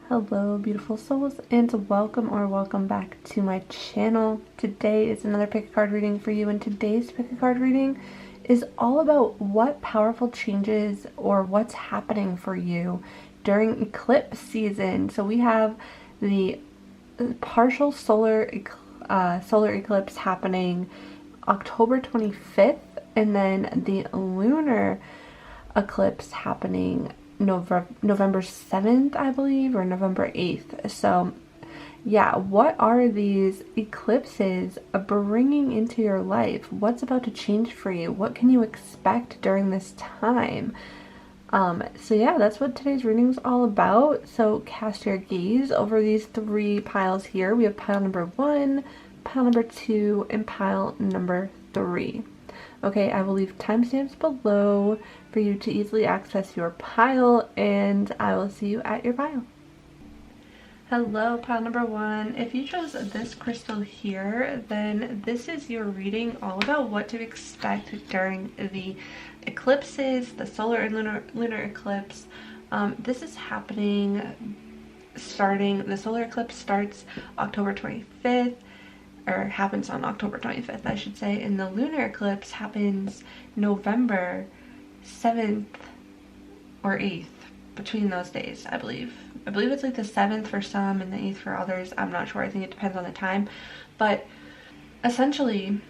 Hello beautiful souls, and welcome back to my channel. Today is another pick a card reading for you, and today's pick a card reading is all about what powerful changes or what's happening for you during eclipse season. So we have the partial solar eclipse happening October 25th, and then the lunar eclipse happening November 7th, I believe, or November 8th. So yeah, what are these eclipses bringing into your life? What's about to change for you? What can you expect during this time? So yeah, that's what today's reading is all about. So cast your gaze over these three piles here. We have pile number 1, pile number 2, and pile number 3. Okay, I will leave timestamps below for you to easily access your pile, and I will see you at your pile. Hello, pile number 1. If you chose this crystal here, then this is your reading all about what to expect during the eclipses, the solar and lunar eclipse. This is happening the solar eclipse starts October 25th. Or happens on October 25th, I should say, and the lunar eclipse happens November 7th or 8th, between those days, I believe. I believe it's like the 7th for some and the 8th for others. I'm not sure. I think it depends on the time. But essentially,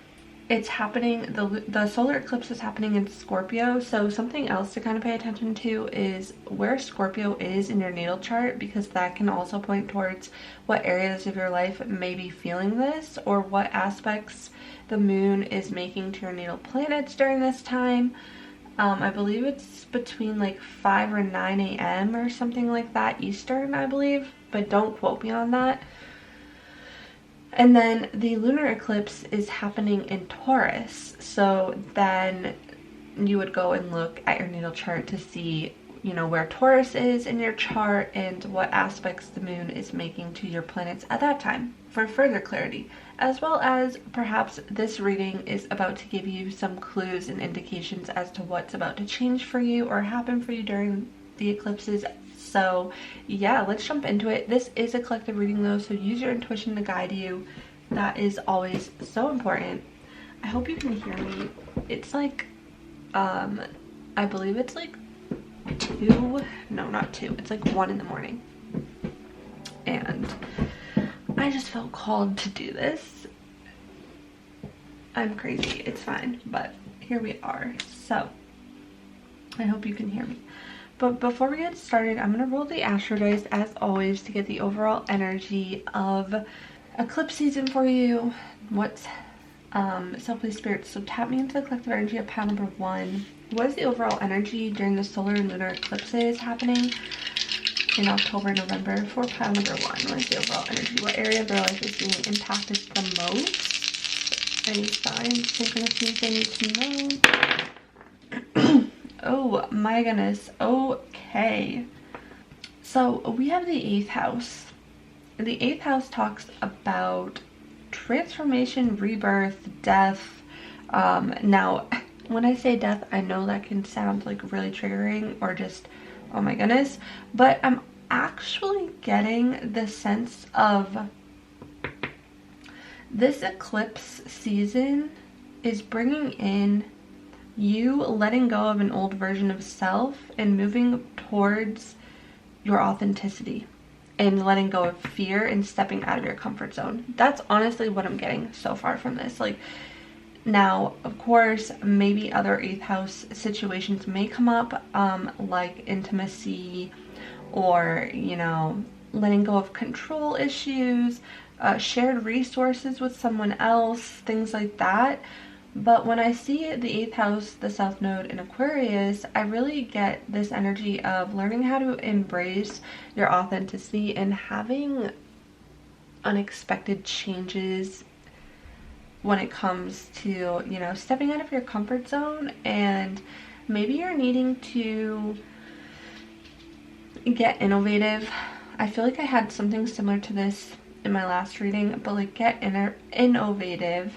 it's happening, the solar eclipse is happening in Scorpio, so something else to kind of pay attention to is where Scorpio is in your natal chart, because that can also point towards what areas of your life may be feeling this, or what aspects the moon is making to your natal planets during this time. I believe it's between like 5 or 9 a.m. or something like that Eastern, I believe, but don't quote me on that. And then the lunar eclipse is happening in Taurus, so then you would go and look at your natal chart to see, you know, where Taurus is in your chart and what aspects the moon is making to your planets at that time for further clarity, as well as perhaps this reading is about to give you some clues and indications as to what's about to change for you or happen for you during the eclipses. So yeah, let's jump into it. This is a collective reading though, so use your intuition to guide you. That is always so important. I hope you can hear me. It's like, I believe it's like 2, no, not 2. It's like 1 in the morning. And I just felt called to do this. I'm crazy, it's fine, but here we are. So I hope you can hear me. But before we get started, I'm going to roll the astro dice as always to get the overall energy of eclipse season for you. What's self-please spirits. So tap me into the collective energy of pile number 1. What is the overall energy during the solar and lunar eclipses happening in October, November for pile number 1? What is the overall energy? What area of their life is being impacted the most? Any signs, synchronicities they need to know? Oh my goodness. Okay. So we have the 8th house. The 8th house talks about transformation, rebirth, death. Now, when I say death, I know that can sound like really triggering or just, oh my goodness, but I'm actually getting the sense of this eclipse season is bringing in you letting go of an old version of self and moving towards your authenticity and letting go of fear and stepping out of your comfort zone. That's honestly what I'm getting so far from this. Like, now, of course, maybe other 8th house situations may come up, like intimacy or, you know, letting go of control issues, shared resources with someone else, things like that. But when I see the 8th house, the South Node in Aquarius, I really get this energy of learning how to embrace your authenticity and having unexpected changes when it comes to, you know, stepping out of your comfort zone. And maybe you're needing to get innovative. I feel like I had something similar to this in my last reading, but like get innovative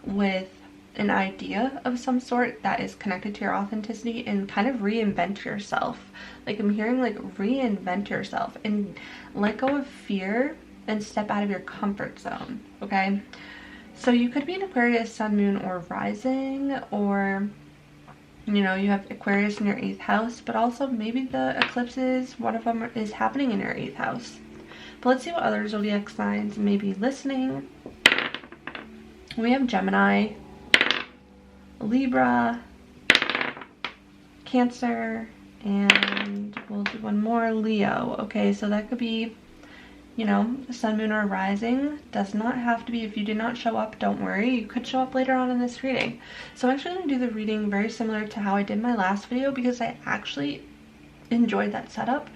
with an idea of some sort that is connected to your authenticity and kind of reinvent yourself. Like I'm hearing like reinvent yourself and let go of fear and step out of your comfort zone, okay? So you could be an Aquarius sun, moon, or rising, or you know, you have Aquarius in your 8th house, but also maybe the eclipses, one of them is happening in your 8th house. But let's see what other zodiac signs may be listening. We have Gemini, Libra, Cancer, and we'll do one more, Leo. Okay, so that could be, you know, sun, moon, or rising. Does not have to be. If you did not show up, don't worry. You could show up later on in this reading. So I'm actually going to do the reading very similar to how I did my last video because I actually enjoyed that setup.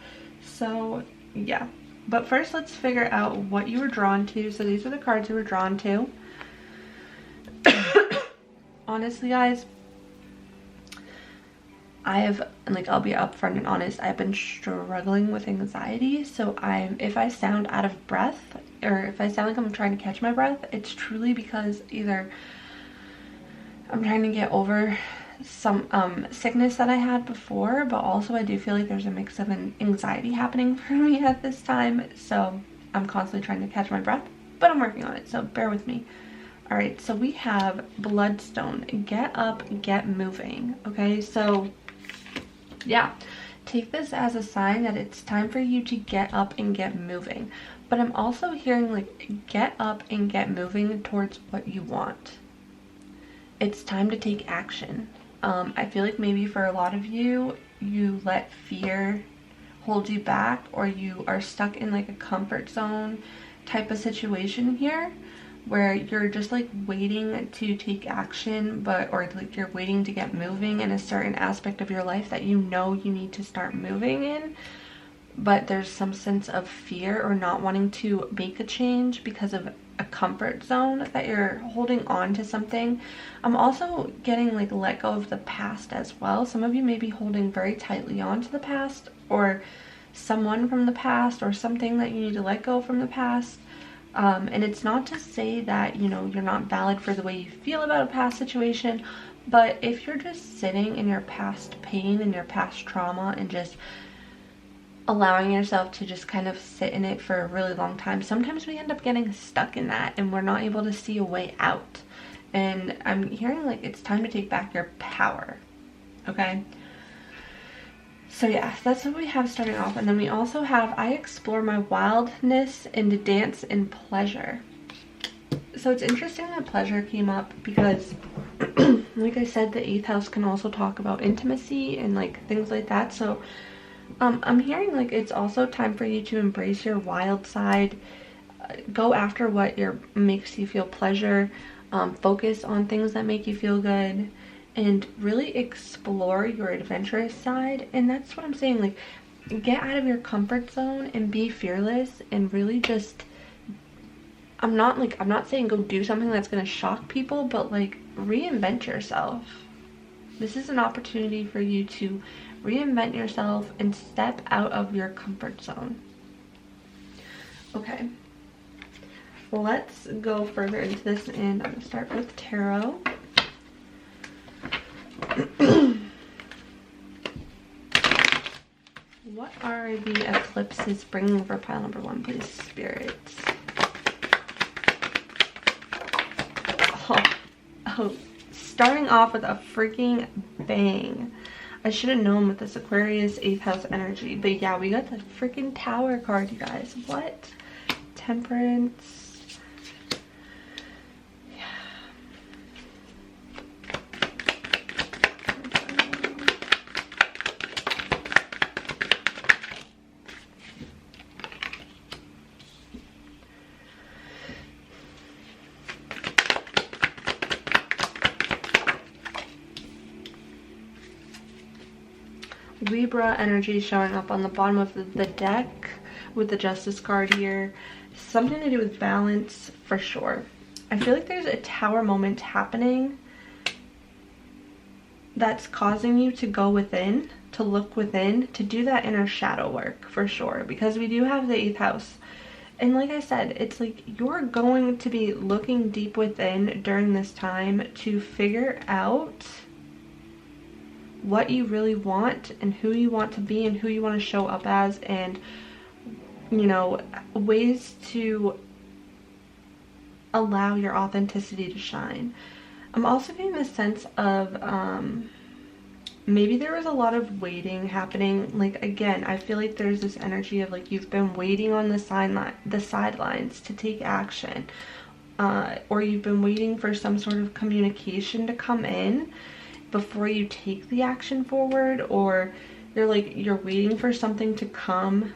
So yeah. But first, let's figure out what you were drawn to. So these are the cards you were drawn to. Honestly, guys, I'll be upfront and honest, I've been struggling with anxiety. So if I sound out of breath, or if I sound like I'm trying to catch my breath, it's truly because either I'm trying to get over some sickness that I had before, but also I do feel like there's a mix of an anxiety happening for me at this time. So I'm constantly trying to catch my breath, but I'm working on it, so bear with me. All right, so we have Bloodstone, get up, get moving. Okay, so yeah, take this as a sign that it's time for you to get up and get moving. But I'm also hearing like get up and get moving towards what you want. It's time to take action. I feel like maybe for a lot of you, you let fear hold you back, or you are stuck in like a comfort zone type of situation here, where you're just like waiting to take action, or like you're waiting to get moving in a certain aspect of your life that you know you need to start moving in, but there's some sense of fear or not wanting to make a change because of a comfort zone that you're holding on to something. I'm also getting like let go of the past as well. Some of you may be holding very tightly on to the past, or someone from the past, or something that you need to let go from the past. And it's not to say that, you know, you're not valid for the way you feel about a past situation, but if you're just sitting in your past pain and your past trauma and just allowing yourself to just kind of sit in it for a really long time, sometimes we end up getting stuck in that and we're not able to see a way out. And I'm hearing like it's time to take back your power. Okay, so yeah, that's what we have starting off. And then we also have I explore my wildness and dance in pleasure. So it's interesting that pleasure came up because like I said, the 8th house can also talk about intimacy and like things like that. So I'm hearing like it's also time for you to embrace your wild side, go after what makes you feel pleasure, focus on things that make you feel good, and really explore your adventurous side. And that's what I'm saying, like get out of your comfort zone and be fearless, and really just I'm not saying go do something that's gonna shock people, but like reinvent yourself. This is an opportunity for you to reinvent yourself and step out of your comfort zone. Okay, let's go further into this, and I'm gonna start with tarot. What are the eclipses bringing for pile number 1, please, spirits? Oh, starting off with a freaking bang. I should have known with this Aquarius 8th house energy. But yeah, we got the freaking Tower card, you guys. What? Temperance. Libra energy showing up on the bottom of the deck with the Justice card here. Something to do with balance for sure. I feel like there's a Tower moment happening that's causing you to go within, to look within, to do that inner shadow work for sure, because we do have the 8th house And like I said, it's like you're going to be looking deep within during this time to figure out what you really want and who you want to be and who you want to show up as, and you know, ways to allow your authenticity to shine. I'm also getting the sense of maybe there was a lot of waiting happening. Like, again, I feel like there's this energy of like you've been waiting on the sidelines to take action, or you've been waiting for some sort of communication to come in before you take the action forward, or you're waiting for something to come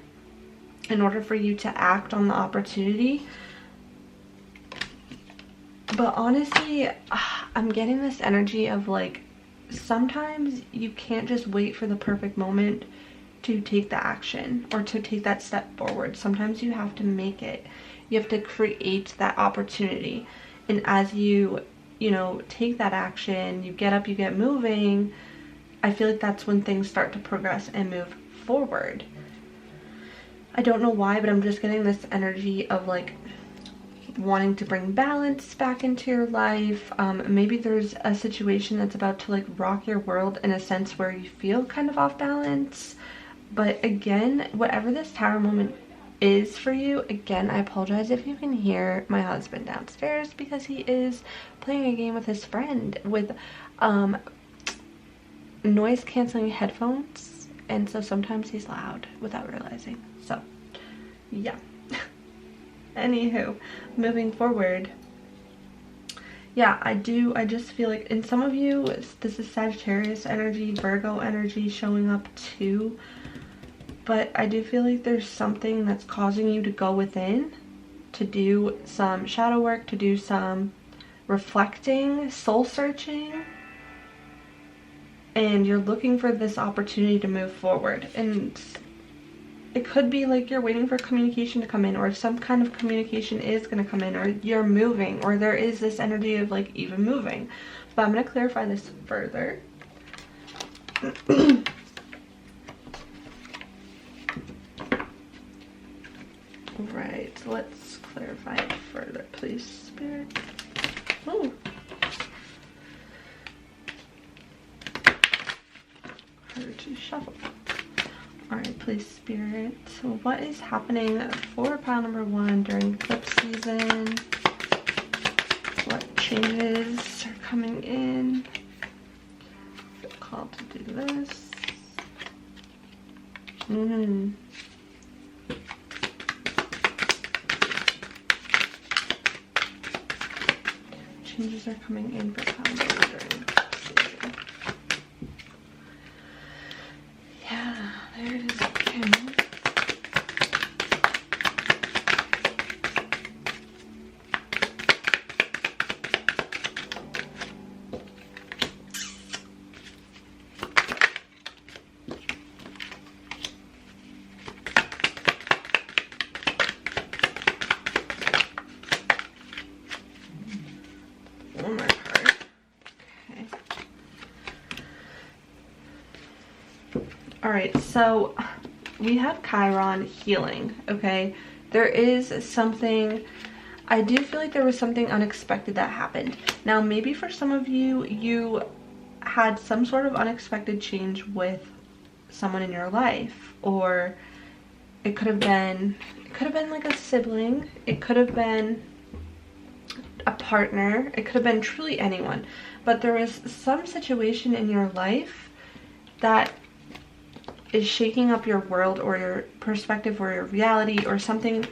in order for you to act on the opportunity. But honestly, I'm getting this energy of like, sometimes you can't just wait for the perfect moment to take the action or to take that step forward. Sometimes you have to make it. You have to create that opportunity. And as you know, take that action, you get up, you get moving, I feel like that's when things start to progress and move forward. I don't know why, but I'm just getting this energy of like wanting to bring balance back into your life. Maybe there's a situation that's about to like rock your world in a sense where you feel kind of off balance. But again, whatever this Tower moment is for you, again, I apologize if you can hear my husband downstairs because he is playing a game with his friend with noise canceling headphones, and so sometimes he's loud without realizing. So yeah. Anywho, moving forward, yeah, I just feel like in some of you this is Sagittarius energy, Virgo energy showing up too, but I do feel like there's something that's causing you to go within, to do some shadow work, to do some reflecting, soul searching, and you're looking for this opportunity to move forward. And it could be like you're waiting for communication to come in, or some kind of communication is going to come in, or you're moving, or there is this energy of like even moving. But I'm going to clarify this further. Right, let's clarify it further, please, Spirit. Oh. Hard to shuffle. Alright, please, Spirit. So what is happening for pile number 1 during eclipse season? What changes are coming in? I feel called to do this. Changes are coming in for pile number 1 during eclipse season. Yeah, there it is again. One more card. Okay. Alright, so we have Chiron healing, okay? There is something, I do feel like there was something unexpected that happened. Now, maybe for some of you, you had some sort of unexpected change with someone in your life, or it could have been like a sibling, it could have been a partner, it could have been truly anyone, but there was some situation in your life that is shaking up your world or your perspective or your reality, or something,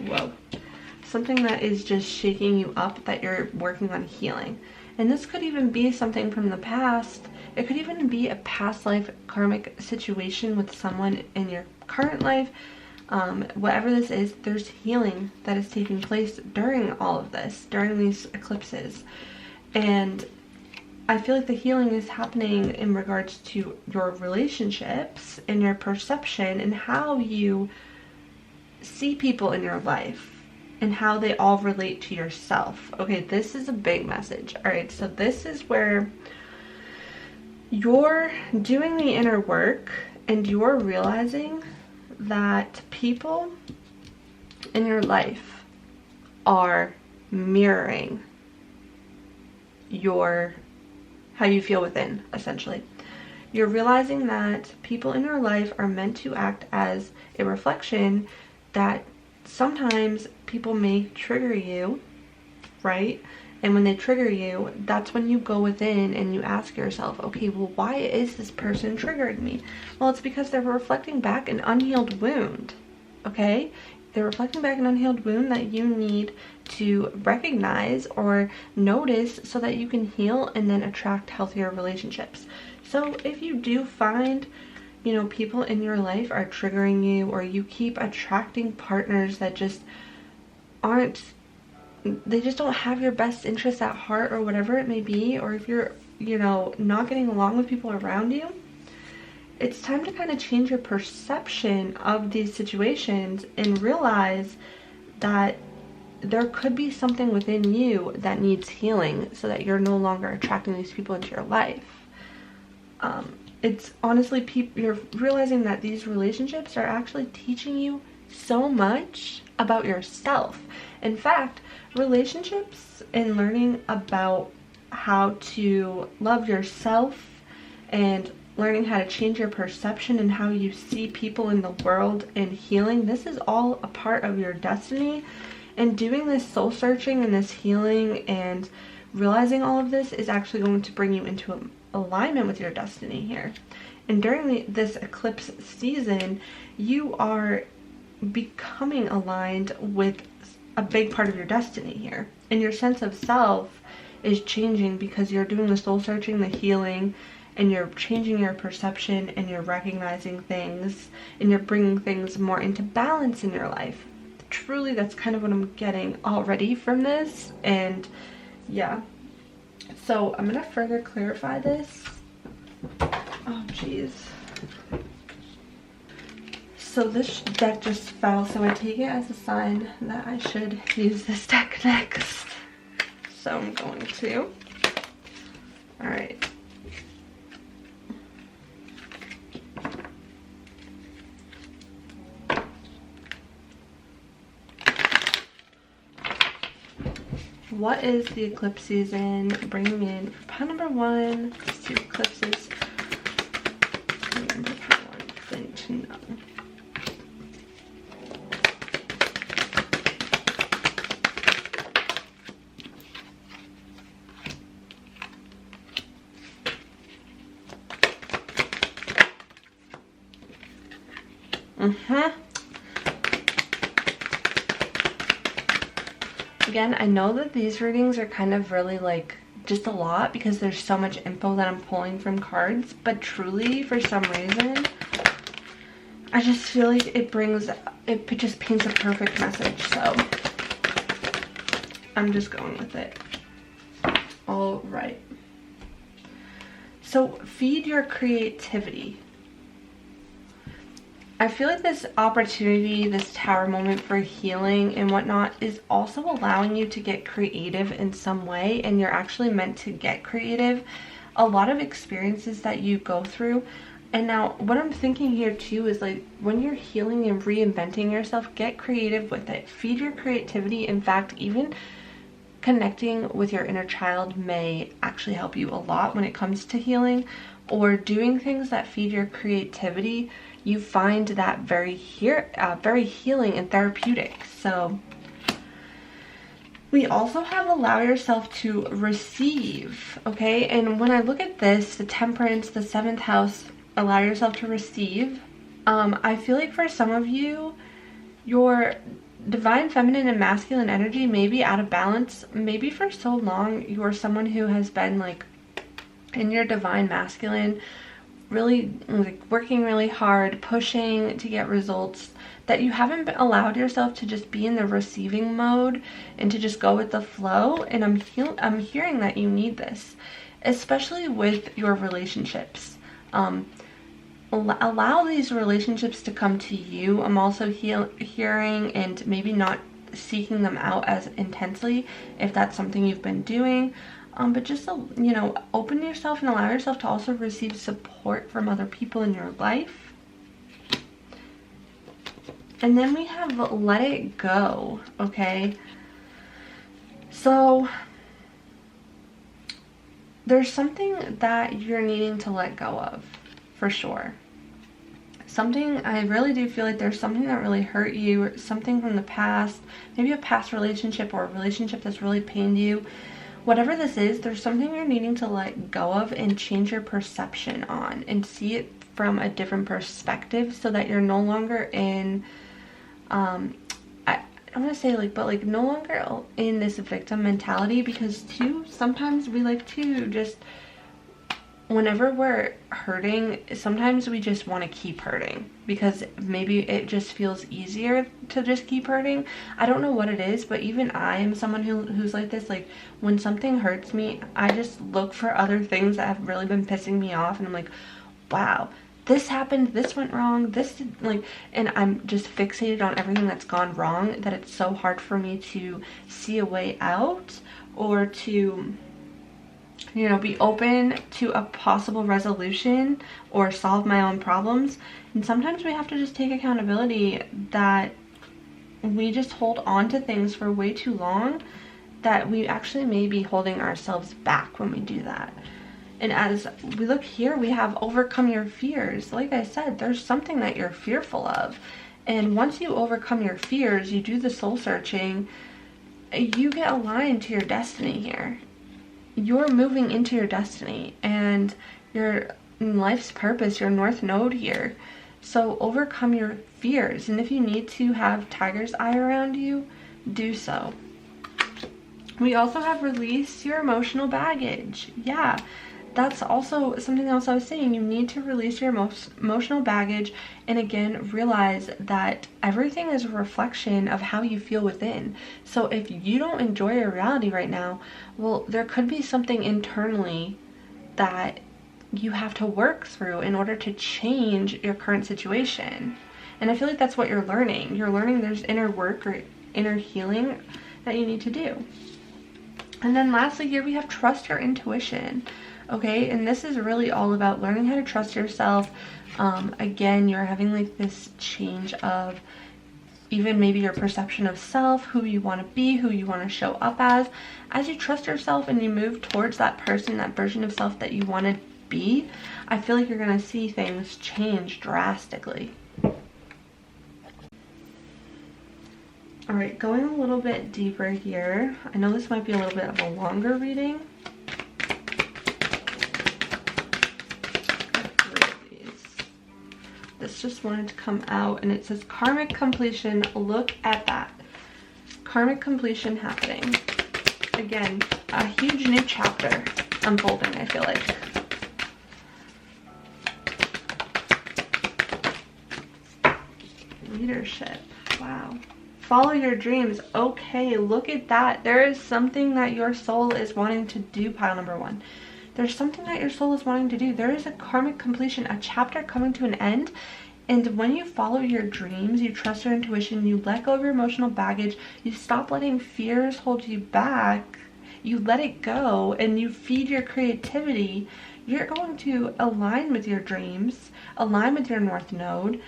something that is just shaking you up that you're working on healing. And this could even be something from the past. It could even be a past life karmic situation with someone in your current life. Whatever this is, there's healing that is taking place during all of this, during these eclipses. And I feel like the healing is happening in regards to your relationships and your perception and how you see people in your life and how they all relate to yourself. Okay, this is a big message. All right, so this is where you're doing the inner work and you're realizing that people in your life are mirroring how you feel within, essentially. You're realizing that people in your life are meant to act as a reflection, that sometimes people may trigger you, right? And when they trigger you, that's when you go within and you ask yourself, okay, well, why is this person triggering me? Well, it's because they're reflecting back an unhealed wound, okay? They're reflecting back an unhealed wound that you need to recognize or notice so that you can heal and then attract healthier relationships. So if you do find, you know, people in your life are triggering you, or you keep attracting partners that just they just don't have your best interests at heart, or whatever it may be, or if you're, you know, not getting along with people around you, it's time to kind of change your perception of these situations and realize that there could be something within you that needs healing so that you're no longer attracting these people into your life. It's honestly, you're realizing that these relationships are actually teaching you so much about yourself. In fact, relationships and learning about how to love yourself and learning how to change your perception and how you see people in the world and healing, this is all a part of your destiny. And doing this soul searching and this healing and realizing all of this is actually going to bring you into alignment with your destiny here. And during this eclipse season, you are becoming aligned with a big part of your destiny here. And your sense of self is changing because you're doing the soul searching, the healing, and you're changing your perception, and you're recognizing things, and you're bringing things more into balance in your life. Truly, that's kind of what I'm getting already from this. And yeah, so I'm gonna further clarify this. Oh jeez. So this deck just fell, so I take it as a sign that I should use this deck next. So I'm going to. Alright. What is the eclipse season bringing in for pile number 1? Let's do eclipses. Number pile 1 thing to know. Again, I know that these readings are kind of really like just a lot because there's so much info that I'm pulling from cards, but truly for some reason I just feel like it just paints a perfect message, so I'm just going with it. All right. So feed your creativity. I feel like this opportunity, this tower moment for healing and whatnot is also allowing you to get creative in some way, and you're actually meant to get creative. A lot of experiences that you go through. And now what I'm thinking here too is like when you're healing and reinventing yourself, get creative with it. Feed your creativity. In fact, even connecting with your inner child may actually help you a lot when it comes to healing, or doing things that feed your creativity. You find that very healing and therapeutic. So we also have allow yourself to receive, okay? And when I look at this, the Temperance, the 7th house, allow yourself to receive. I feel like for some of you, your divine feminine and masculine energy may be out of balance. Maybe for so long you're someone who has been like in your divine masculine, really like working really hard, pushing to get results, that you haven't allowed yourself to just be in the receiving mode and to just go with the flow. And I'm hearing that you need this, especially with your relationships. Allow these relationships to come to you. I'm also hearing and maybe not seeking them out as intensely if that's something you've been doing. But just, you know, open yourself and allow yourself to also receive support from other people in your life. And then we have let it go, okay? So there's something that you're needing to let go of, for sure. Something, I really do feel like there's something that really hurt you, or something from the past, maybe a past relationship or a relationship that's really pained you. Whatever this is, there's something you're needing to let go of and change your perception on and see it from a different perspective, so that you're no longer in, I want to say like, but like no longer in this victim mentality, because too, sometimes we like to just, whenever we're hurting, sometimes we just want to keep hurting because maybe it just feels easier to just keep hurting. I don't know what it is, but even I am someone who's like this. Like when something hurts me, I just look for other things that have really been pissing me off, and I'm like, wow, this happened, this went wrong, this did, like, and I'm just fixated on everything that's gone wrong, that it's so hard for me to see a way out, or to, you know, be open to a possible resolution or solve my own problems. And sometimes we have to just take accountability that we just hold on to things for way too long, that we actually may be holding ourselves back when we do that. And as we look here, we have overcome your fears. Like I said, there's something that you're fearful of. And once you overcome your fears, you do the soul searching, you get aligned to your destiny here. You're moving into your destiny and your life's purpose, your north node here. So overcome your fears. And if you need to have tiger's eye around you, do so. We also have release your emotional baggage. Yeah. That's also something else I was saying. You need to release your emotional baggage, and again, realize that everything is a reflection of how you feel within. So if you don't enjoy your reality right now, well, there could be something internally that you have to work through in order to change your current situation. And I feel like that's what you're learning. You're learning there's inner work or inner healing that you need to do. And then lastly here we have trust your intuition. Okay, and this is really all about learning how to trust yourself. Again, you're having like this change of even maybe your perception of self, who you want to be, who you want to show up as you trust yourself and you move towards that person, that version of self that you want to be. I feel like you're going to see things change drastically. All right, going a little bit deeper here. I know this might be a little bit of a longer reading. This just wanted to come out, and it says karmic completion. Look at that. Karmic completion happening. Again, a huge new chapter unfolding, I feel like. Leadership. Wow. Follow your dreams. Okay, look at that. There is something that your soul is wanting to do, pile number one. There's something that your soul is wanting to do. There is a karmic completion, a chapter coming to an end. And when you follow your dreams, you trust your intuition, you let go of your emotional baggage, you stop letting fears hold you back, you let it go, and you feed your creativity, you're going to align with your dreams, align with your north node,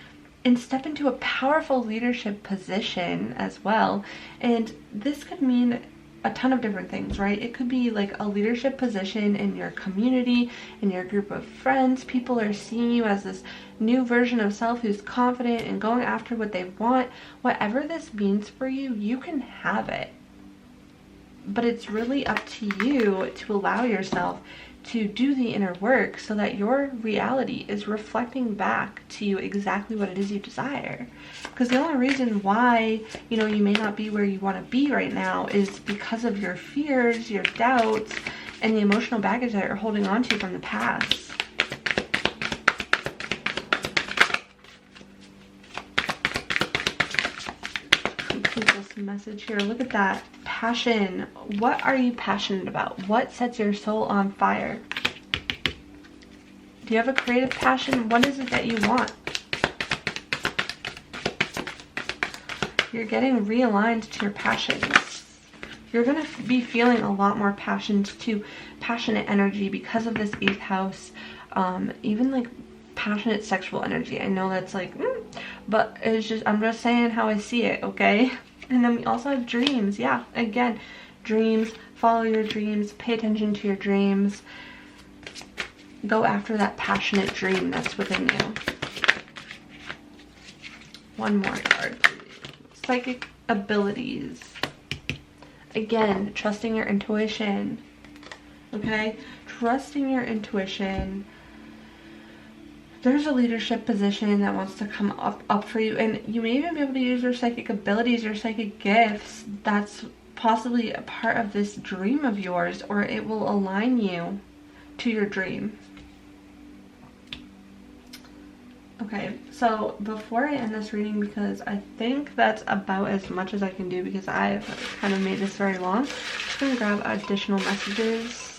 and step into a powerful leadership position as well. And this could mean a ton of different things, right? It could be like a leadership position in your community, in your group of friends. People are seeing you as this new version of self who's confident and going after what they want. Whatever this means for you, you can have it. But it's really up to you to allow yourself to do the inner work so that your reality is reflecting back to you exactly what it is you desire. Because the only reason why, you know, you may not be where you want to be right now is because of your fears, your doubts, and the emotional baggage that you're holding on to from the past. Complete this message here. Look at that. Passion. What are you passionate about? What sets your soul on fire? Do you have a creative passion? What is it that you want? You're getting realigned to your passions. You're going to be feeling a lot more passionate energy because of this 8th house. Even like passionate sexual energy. I know that's like, but it's just, I'm just saying how I see it, okay? And then we also have dreams. Yeah, again, dreams, follow your dreams, pay attention to your dreams. Go after that passionate dream that's within you. One more card, please. Psychic abilities. Again, trusting your intuition. Okay? Trusting your intuition. There's a leadership position that wants to come up for you, and you may even be able to use your psychic abilities, your psychic gifts. That's possibly a part of this dream of yours, or it will align you to your dream. Okay, so before I end this reading, because I think that's about as much as I can do because I've kind of made this very long, I'm just going to grab additional messages.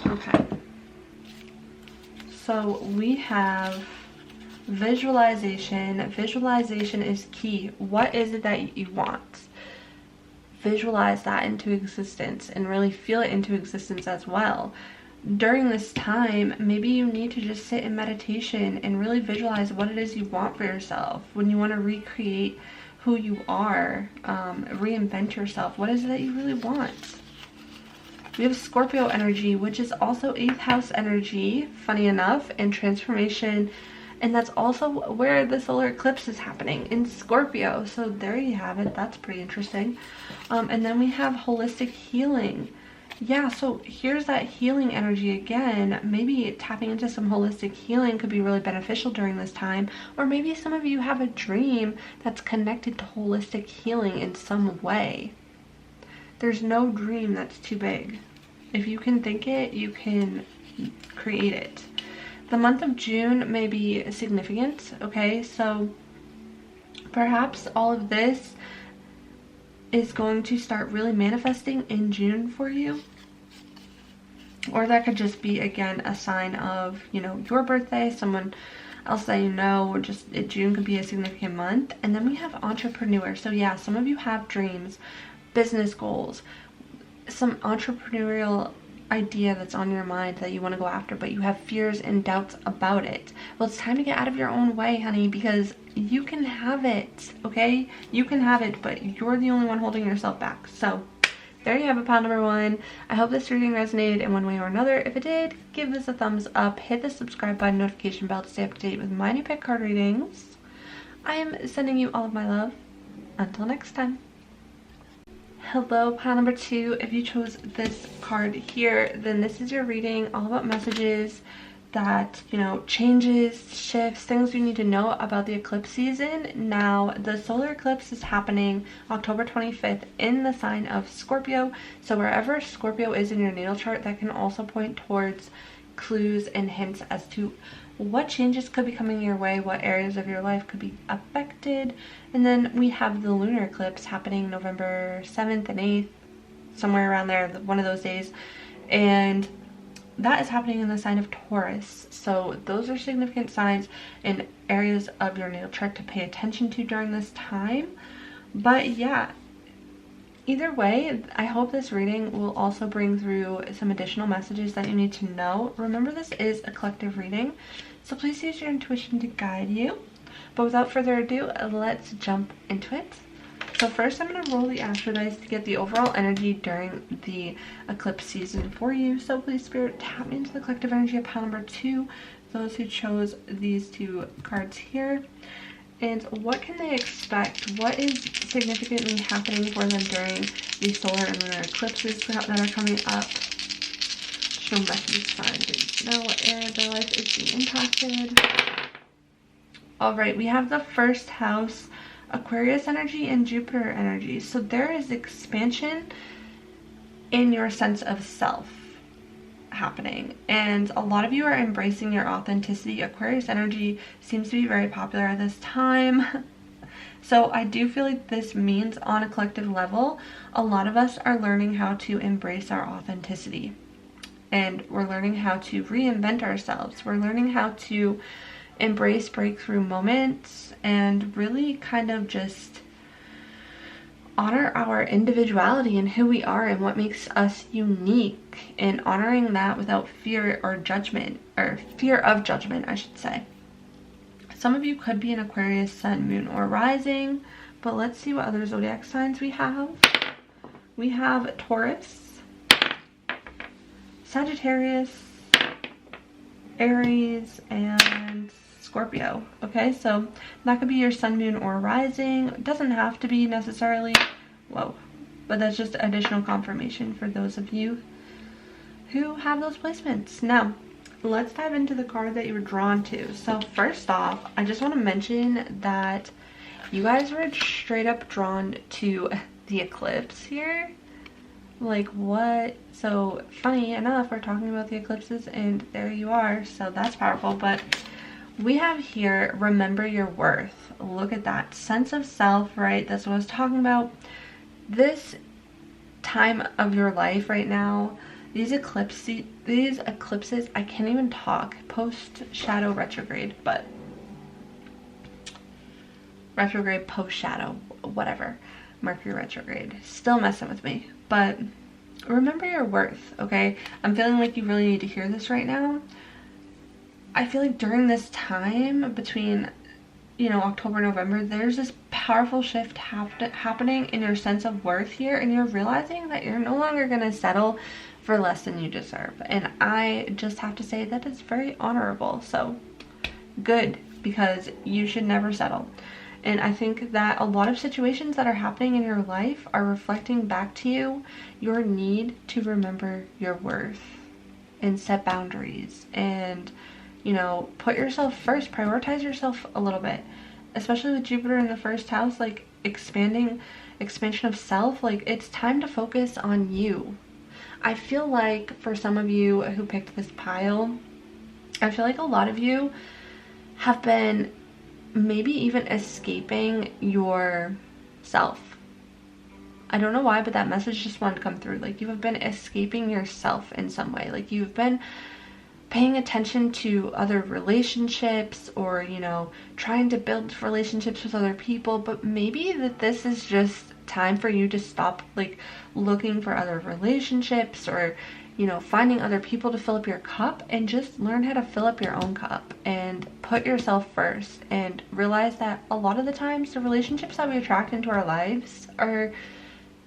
Okay, so we have visualization. Visualization is key. What is it that you want? Visualize that into existence and really feel it into existence as well. During this time, maybe you need to just sit in meditation and really visualize what it is you want for yourself. When you want to recreate who you are, reinvent yourself, what is it that you really want? We have Scorpio energy, which is also 8th house energy, funny enough, and transformation. And that's also where the solar eclipse is happening, in Scorpio. So there you have it. That's pretty interesting. And then we have holistic healing. Yeah, so here's that healing energy again. Maybe tapping into some holistic healing could be really beneficial during this time. Or maybe some of you have a dream that's connected to holistic healing in some way. There's no dream that's too big. If you can think it, you can create it. The month of June may be significant, okay? So perhaps all of this is going to start really manifesting in June for you. Or that could just be, again, a sign of, you know, your birthday, someone else that you know, or just June could be a significant month. And then we have entrepreneur. So yeah, some of you have dreams, business goals, some entrepreneurial idea that's on your mind that you want to go after, but you have fears and doubts about it. Well, it's time to get out of your own way, honey, because you can have it, okay? You can have it, but you're the only one holding yourself back. So there you have it, pile number 1. I hope this reading resonated in one way or another. If it did, give this a thumbs up, hit the subscribe button, notification bell to stay up to date with my new pick card readings. I am sending you all of my love. Until next time. Hello, pile number 2. If you chose this card here, then this is your reading, all about messages that, you know, changes, shifts, things you need to know about the eclipse season. Now, the solar eclipse is happening October 25th in the sign of Scorpio. So wherever Scorpio is in your natal chart, that can also point towards clues and hints as to what changes could be coming your way, what areas of your life could be affected. And then we have the lunar eclipse happening November 7th and 8th, somewhere around there, one of those days. And that is happening in the sign of Taurus. So those are significant signs and areas of your natal chart to pay attention to during this time. But yeah, either way, I hope this reading will also bring through some additional messages that you need to know. Remember, this is a collective reading, so please use your intuition to guide you. But without further ado, let's jump into it. So first, I'm going to roll the astro dice to get the overall energy during the eclipse season for you. So please, Spirit, tap into the collective energy of pile number 2, those who chose these 2 cards here. And what can they expect? What is significantly happening for them during the solar and lunar eclipses that are coming up? Show message signs. Know what area of their life is being impacted. Alright, we have the first house, Aquarius energy and Jupiter energy. So there is expansion in your sense of self happening, and a lot of you are embracing your authenticity. Aquarius energy seems to be very popular at this time. So I do feel like this means on a collective level, a lot of us are learning how to embrace our authenticity, and we're learning how to reinvent ourselves. We're learning how to embrace breakthrough moments and really kind of just honor our individuality and who we are and what makes us unique, and honoring that without fear or judgment, or fear of judgment, I should say. Some of you could be an Aquarius, Sun, Moon, or Rising, but let's see what other zodiac signs we have. We have Taurus, Sagittarius, Aries, and Scorpio. Okay, so that could be your Sun, Moon, or Rising. It doesn't have to be necessarily, whoa, but that's just additional confirmation for those of you who have those placements. Now, let's dive into the card that you were drawn to. So first off, I just want to mention that you guys were straight up drawn to the eclipse here. Like, what? So funny enough, we're talking about the eclipses and there you are, so that's powerful. But we have here, remember your worth. Look at that sense of self, right? That's what I was talking about. This time of your life right now, these eclipses, I can't even talk. Post shadow retrograde, but retrograde, post shadow, whatever. Mercury retrograde, still messing with me. But remember your worth, okay? I'm feeling like you really need to hear this right now. I feel like during this time between, you know, October, November, there's this powerful shift happening in your sense of worth here, and you're realizing that you're no longer going to settle for less than you deserve. And I just have to say that it's very honorable. So good, because you should never settle. And I think that a lot of situations that are happening in your life are reflecting back to you your need to remember your worth and set boundaries and, you know, put yourself first, prioritize yourself a little bit, especially with Jupiter in the first house, like expansion of self. Like, it's time to focus on you. I feel like for some of you who picked this pile, I feel like a lot of you have been maybe even escaping yourself. I don't know why, but that message just wanted to come through. Like, you have been escaping yourself in some way. Like, you've been paying attention to other relationships, or, you know, trying to build relationships with other people, but maybe that this is just time for you to stop, like, looking for other relationships, or, you know, finding other people to fill up your cup, and just learn how to fill up your own cup and put yourself first, and realize that a lot of the times the relationships that we attract into our lives are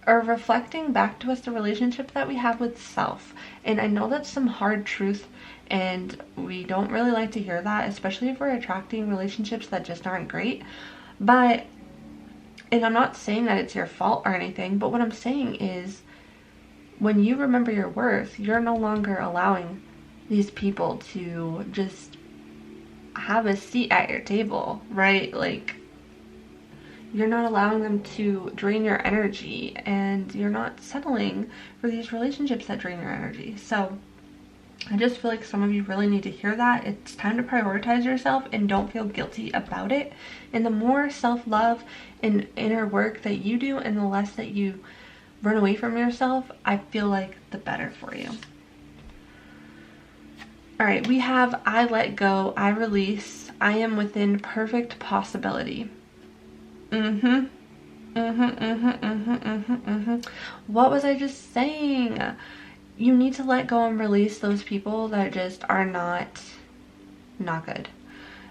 reflecting back to us the relationship that we have with self. And I know that's some hard truth, and we don't really like to hear that, especially if we're attracting relationships that just aren't great. But, and I'm not saying that it's your fault or anything, but what I'm saying is, when you remember your worth, you're no longer allowing these people to just have a seat at your table, right? Like, you're not allowing them to drain your energy, and you're not settling for these relationships that drain your energy. So I just feel like some of you really need to hear that. It's time to prioritize yourself, and don't feel guilty about it. And the more self-love and inner work that you do, and the less that you run away from yourself, I feel like the better for you. All right, we have I let go, I release, I am within perfect possibility. What was I just saying? You need to let go and release those people that just are not good.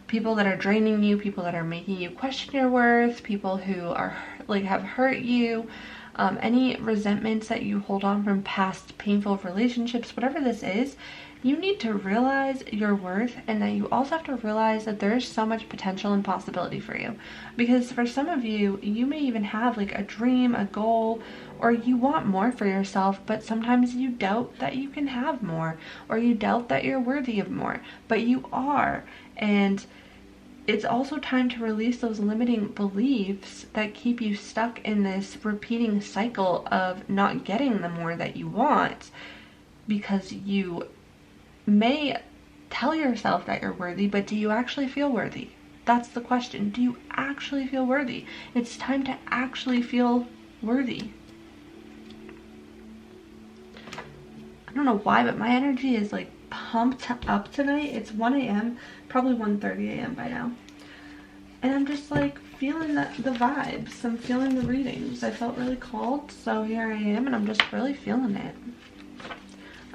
People that are draining you, people that are making you question your worth, people who are like have hurt you, any resentments that you hold on from past painful relationships, whatever this is. You need to realize your worth, and that you also have to realize that there's so much potential and possibility for you. Because for some of you, you may even have like a dream, a goal, or you want more for yourself, but sometimes you doubt that you can have more, or you doubt that you're worthy of more, but you are. And it's also time to release those limiting beliefs that keep you stuck in this repeating cycle of not getting the more that you want, because you may tell yourself that you're worthy, but do you actually feel worthy? That's the question. Do you actually feel worthy? It's time to actually feel worthy. I don't know why, but my energy is like pumped up tonight. It's 1 a.m, probably 1:30 a.m. by now. And I'm just like feeling the vibes. I'm feeling the readings. I felt really called, so here I am, and I'm just really feeling it.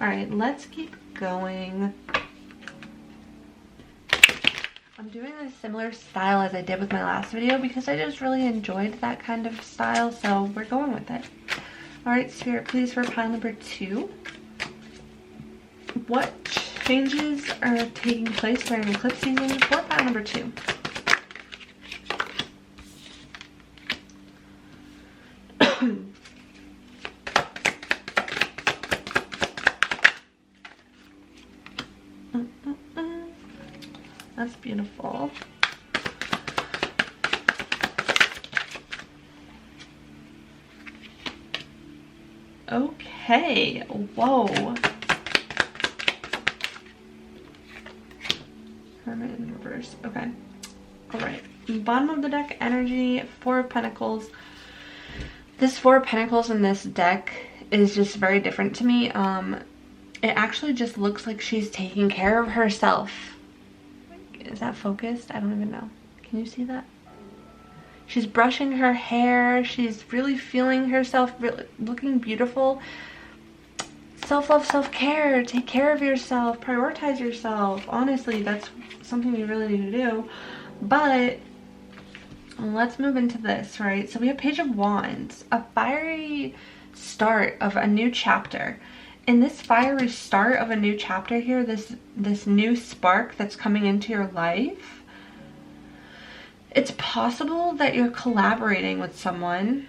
All right, let's keep going. I'm doing a similar style as I did with my last video because I just really enjoyed that kind of style, so we're going with it. Alright, Spirit, please, for pile number 2. What changes are taking place during eclipse season for pile number 2? That's beautiful. Okay, whoa. Hermit in reverse, okay. Alright, bottom of the deck energy, 4 of Pentacles. This 4 of Pentacles in this deck is just very different to me. It actually just looks like she's taking care of herself. Is that focused? I don't even know. Can you see that? She's brushing her hair. She's really feeling herself, really looking beautiful. Self-love, self-care. Take care of yourself. Prioritize yourself. Honestly, that's something you really need to do. But let's move into this, right? So we have Page of Wands, a fiery start of a new chapter. In this fiery start of a new chapter here, this new spark that's coming into your life, it's possible that you're collaborating with someone,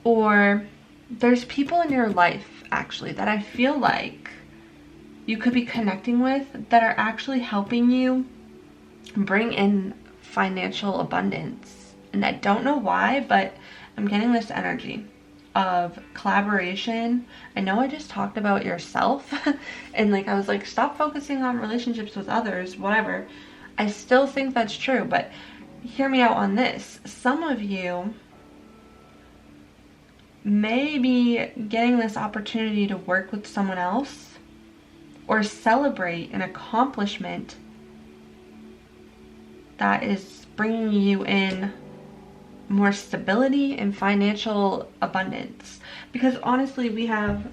or there's people in your life actually that I feel like you could be connecting with that are actually helping you bring in financial abundance. And I don't know why, but I'm getting this energy of collaboration. I know I just talked about yourself and like I was like, stop focusing on relationships with others, whatever. I still think that's true, but hear me out on this. Some of you may be getting this opportunity to work with someone else or celebrate an accomplishment that is bringing you in more stability and financial abundance. Because honestly, we have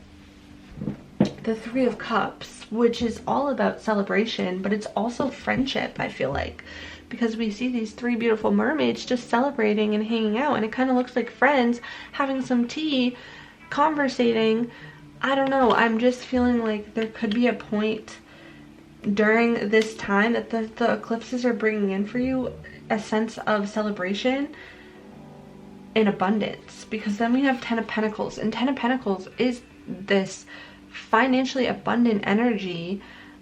the 3 of Cups, which is all about celebration, but it's also friendship, I feel like, because we see these 3 beautiful mermaids just celebrating and hanging out, and it kind of looks like friends having some tea, conversating. I don't know, I'm just feeling like there could be a point during this time that the eclipses are bringing in for you a sense of celebration in abundance, because then we have 10 of Pentacles, and 10 of Pentacles is this financially abundant energy,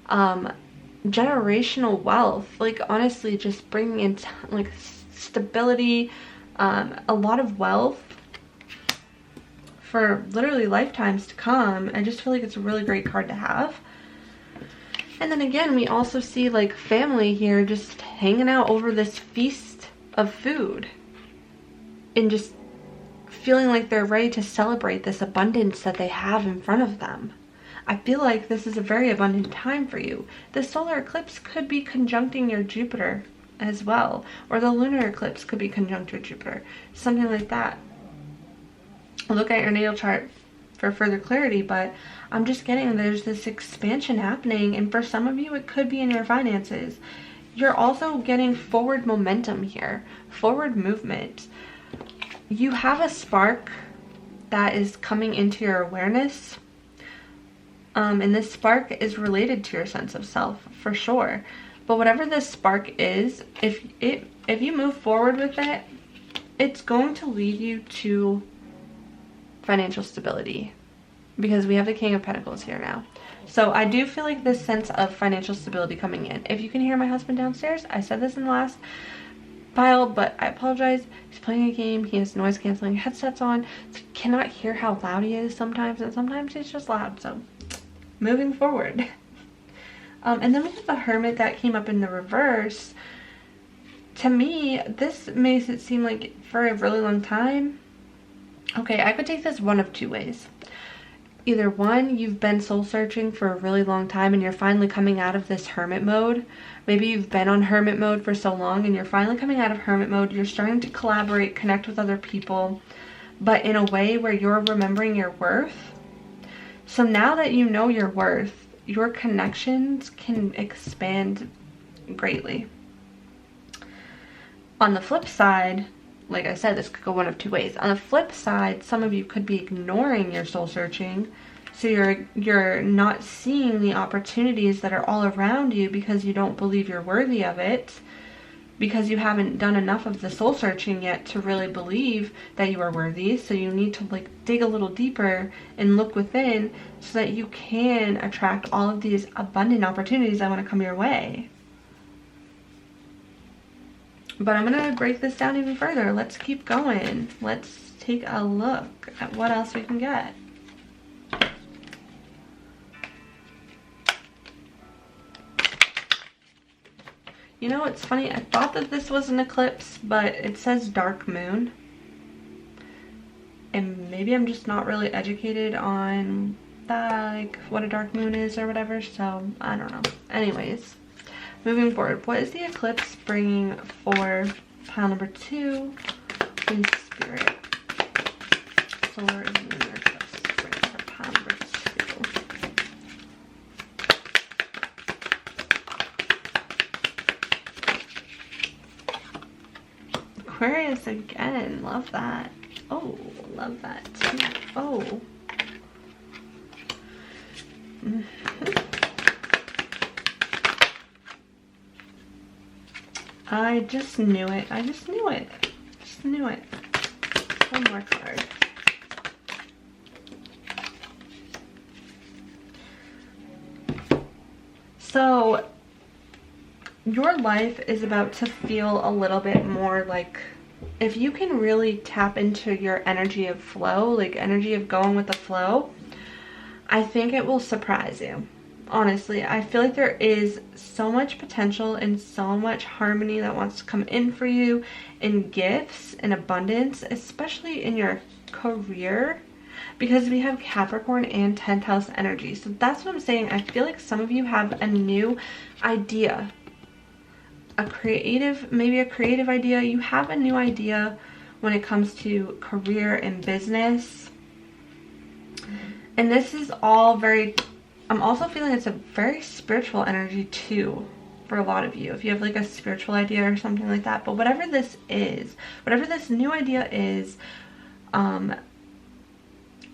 generational wealth, like honestly just bringing in like stability, a lot of wealth for literally lifetimes to come. I just feel like it's a really great card to have. And then again, we also see like family here just hanging out over this feast of food and just feeling like they're ready to celebrate this abundance that they have in front of them. I feel like this is a very abundant time for you. The solar eclipse could be conjuncting your Jupiter as well, or the lunar eclipse could be conjunct your Jupiter, something like that. Look at your natal chart for further clarity, but I'm just getting there's this expansion happening, and for some of you it could be in your finances. You're also getting forward momentum here, forward movement. You have a spark that is coming into your awareness, and this spark is related to your sense of self for sure. But whatever this spark is, if you move forward with it, it's going to lead you to financial stability, because we have the King of Pentacles here now. So I do feel like this sense of financial stability coming in. If you can hear my husband downstairs, I said this in the last pile, but I apologize. He's playing a game. He has noise canceling headsets on, so you cannot hear how loud he is sometimes, and sometimes he's just loud. So moving forward. And then we have the Hermit that came up in the reverse. To me, this makes it seem like for a really long time. Okay, I could take this one of 2 ways. Either one, you've been soul searching for a really long time and you're finally coming out of this hermit mode. Maybe you've been on hermit mode for so long and you're finally coming out of hermit mode. You're starting to collaborate, connect with other people, but in a way where you're remembering your worth. So now that you know your worth, your connections can expand greatly. On the flip side, like I said, this could go one of two ways. On the flip side, some of you could be ignoring your soul searching. So you're not seeing the opportunities that are all around you because you don't believe you're worthy of it, because you haven't done enough of the soul searching yet to really believe that you are worthy. So you need to like dig a little deeper and look within so that you can attract all of these abundant opportunities that want to come your way. But I'm going to break this down even further. Let's keep going. Let's take a look at what else we can get. You know, it's funny. I thought that this was an eclipse, but it says dark moon. And maybe I'm just not really educated on that, like what a dark moon is or whatever. So I don't know. Anyways. Moving forward, what is the eclipse bringing for pile number 2? Please, Spirit. Solar and lunar eclipse bringing for pile number 2. Aquarius again. Love that. Oh, love that too. Oh. I just knew it. I just knew it. Just knew it. One more card. So, your life is about to feel a little bit more like, if you can really tap into your energy of flow, like energy of going with the flow, I think it will surprise you. Honestly, I feel like there is so much potential and so much harmony that wants to come in for you, in gifts and abundance, especially in your career, because we have Capricorn and 10th house energy. So that's what I'm saying. I feel like some of you have a new idea, maybe a creative idea. You have a new idea when it comes to career and business. And this is all very, I'm also feeling it's a very spiritual energy too for a lot of you. If you have like a spiritual idea or something like that. But whatever this is, whatever this new idea is,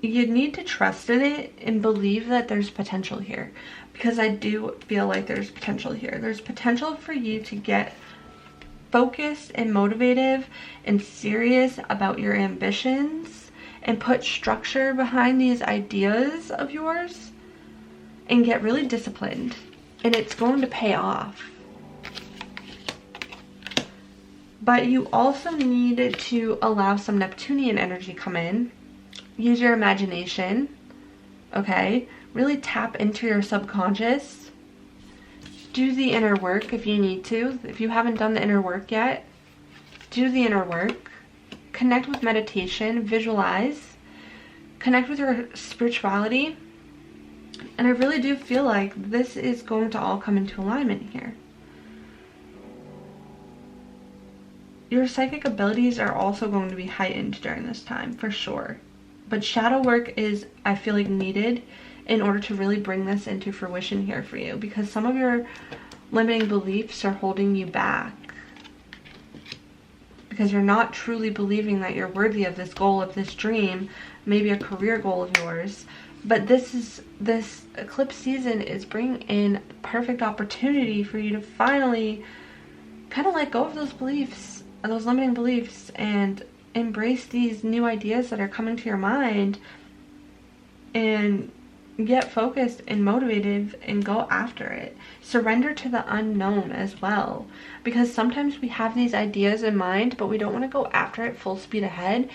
you need to trust in it and believe that there's potential here. Because I do feel like there's potential here. There's potential for you to get focused and motivated and serious about your ambitions and put structure behind these ideas of yours and get really disciplined, and it's going to pay off. But you also needed to allow some Neptunian energy come in. Use your imagination, okay? Really tap into your subconscious. Do the inner work if you need to. If you haven't done the inner work yet, do the inner work. Connect with meditation, visualize, connect with your spirituality. And I really do feel like this is going to all come into alignment here. Your psychic abilities are also going to be heightened during this time, for sure. But shadow work is, I feel like, needed in order to really bring this into fruition here for you. Because some of your limiting beliefs are holding you back. Because you're not truly believing that you're worthy of this goal, of this dream, maybe a career goal of yours. But this eclipse season is bringing in perfect opportunity for you to finally kind of let go of those beliefs, those limiting beliefs, and embrace these new ideas that are coming to your mind and get focused and motivated and go after it. Surrender to the unknown as well, because sometimes we have these ideas in mind, but we don't want to go after it full speed ahead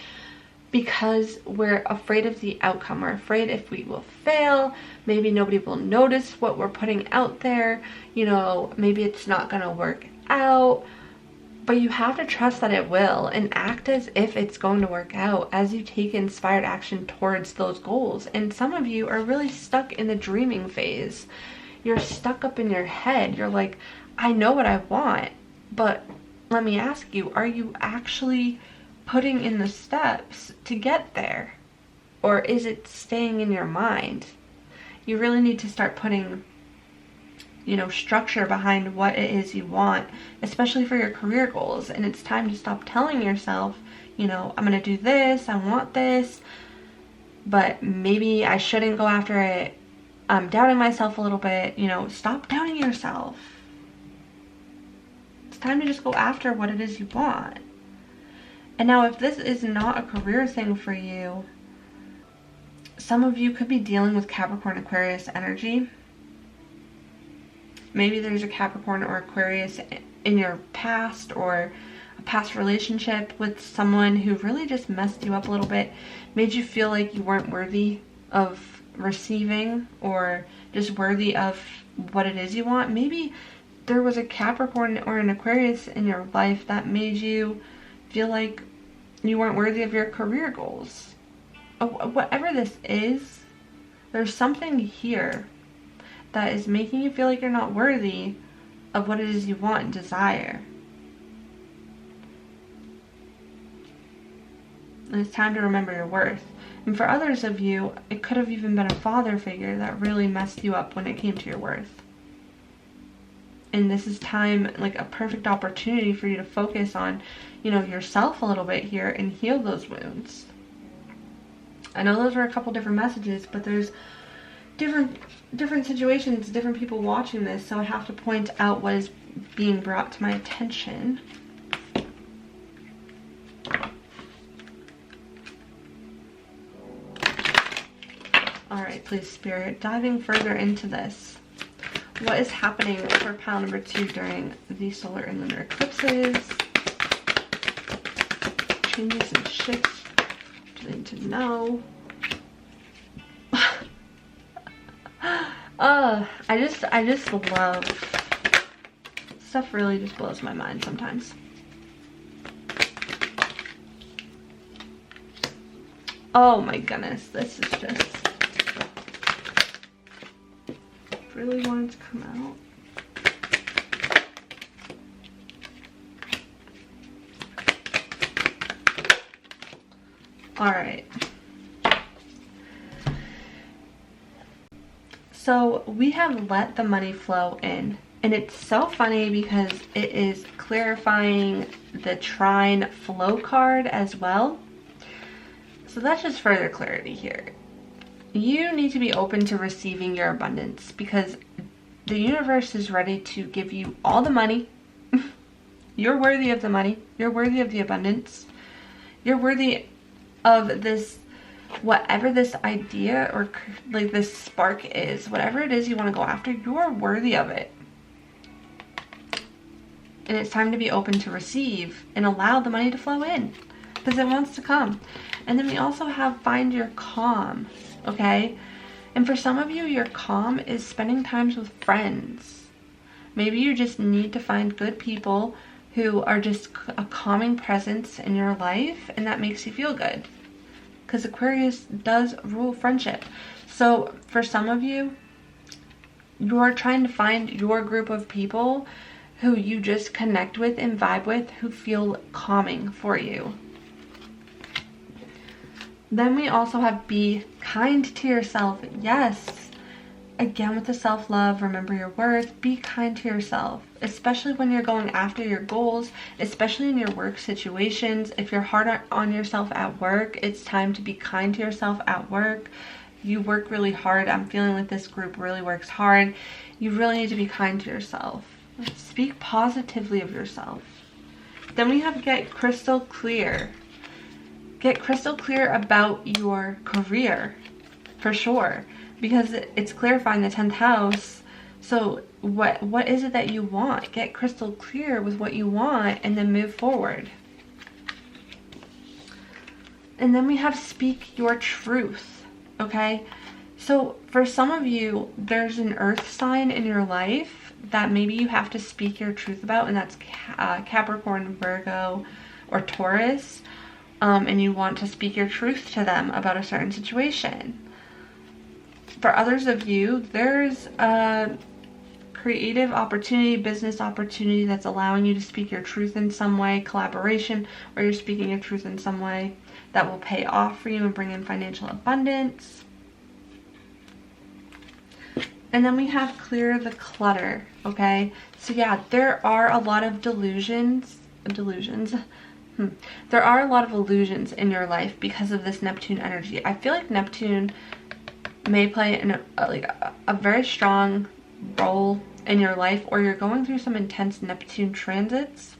because we're afraid of the outcome. We're afraid if we will fail, maybe nobody will notice what we're putting out there, you know, maybe it's not going to work out. But you have to trust that it will and act as if it's going to work out as you take inspired action towards those goals. And some of you are really stuck in the dreaming phase. You're stuck up in your head. You're like, I know what I want, but let me ask you, are you actually putting in the steps to get there? Or is it staying in your mind? You really need to start putting structure behind what it is you want, especially for your career goals. And it's time to stop telling yourself, I'm going to do this, I want this, but maybe I shouldn't go after it. I'm doubting myself a little bit. Stop doubting yourself. It's time to just go after what it is you want. And now if this is not a career thing for you, some of you could be dealing with Capricorn Aquarius energy. Maybe there's a Capricorn or Aquarius in your past, or a past relationship with someone who really just messed you up a little bit, made you feel like you weren't worthy of receiving or just worthy of what it is you want. Maybe there was a Capricorn or an Aquarius in your life that made you feel like you weren't worthy of your career goals. Whatever this is, there's something here that is making you feel like you're not worthy of what it is you want and desire. And it's time to remember your worth. And for others of you, it could have even been a father figure that really messed you up when it came to your worth. And this is time, like a perfect opportunity for you to focus on, yourself a little bit here and heal those wounds. I know those were a couple different messages, but there's different situations, different people watching this, so I have to point out what is being brought to my attention. Alright, please, Spirit, diving further into this. What is happening for pile number 2 during the solar and lunar eclipses? Changes and shifts. Do I need to know? I just love stuff. Really just blows my mind sometimes. Oh my goodness, this is just really wanted to come out. All right. So we have let the money flow in, and it's so funny because it is clarifying the trine flow card as well. So that's just further clarity here. You need to be open to receiving your abundance, because the universe is ready to give you all the money. You're worthy of the money. You're worthy of the abundance. You're worthy of this, whatever this idea or like this spark is, whatever it is you want to go after, you're worthy of it. And it's time to be open to receive and allow the money to flow in, because it wants to come. And then we also have find your calm, okay? And for some of you, your calm is spending time with friends. Maybe you just need to find good people who are just a calming presence in your life, and that makes you feel good. Because Aquarius does rule friendship. So for some of you, you're trying to find your group of people who you just connect with and vibe with, who feel calming for you. Then we also have be kind to yourself. Yes. Again, with the self-love, remember your worth. Be kind to yourself, especially when you're going after your goals, especially in your work situations. If you're hard on yourself at work, it's time to be kind to yourself at work. You work really hard. I'm feeling like this group really works hard. You really need to be kind to yourself. Speak positively of yourself. Then we have get crystal clear. Get crystal clear about your career, for sure, because it's clarifying the 10th house. So what is it that you want? Get crystal clear with what you want and then move forward. And then we have speak your truth, okay? So for some of you, there's an earth sign in your life that maybe you have to speak your truth about, and that's Capricorn, Virgo, or Taurus. And you want to speak your truth to them about a certain situation. For others of you, there's a creative opportunity, business opportunity that's allowing you to speak your truth in some way, collaboration, or you're speaking your truth in some way that will pay off for you and bring in financial abundance. And then we have clear the clutter, okay? So yeah, there are a lot of delusions. There are a lot of illusions in your life because of this Neptune energy. I feel like Neptune may play a very strong role in your life, or you're going through some intense Neptune transits.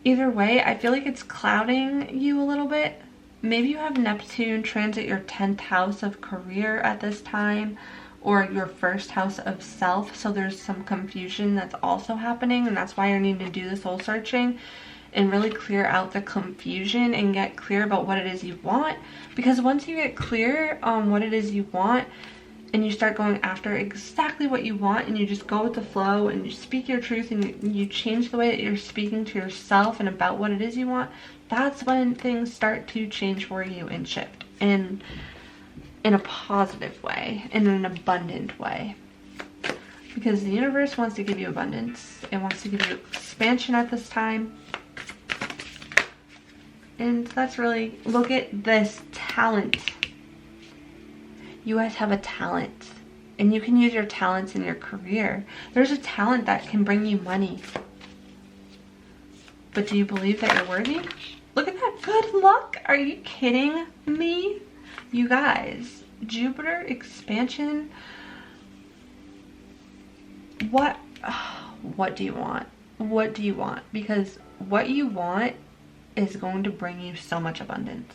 Either way, I feel like it's clouding you a little bit. Maybe you have Neptune transit your 10th house of career at this time, or your first house of self, so there's some confusion that's also happening, and that's why you're needing to do the soul searching and really clear out the confusion and get clear about what it is you want. Because once you get clear on what it is you want and you start going after exactly what you want, and you just go with the flow and you speak your truth, and you change the way that you're speaking to yourself and about what it is you want, that's when things start to change for you and shift in a positive way, in an abundant way. Because the universe wants to give you abundance. It wants to give you expansion at this time. And that's really, look at this talent. You guys have a talent, and you can use your talents in your career. There's a talent that can bring you money. But do you believe that you're worthy? Look at that, good luck. Are you kidding me? You guys, Jupiter expansion. What do you want? What do you want? Because what you want is going to bring you so much abundance.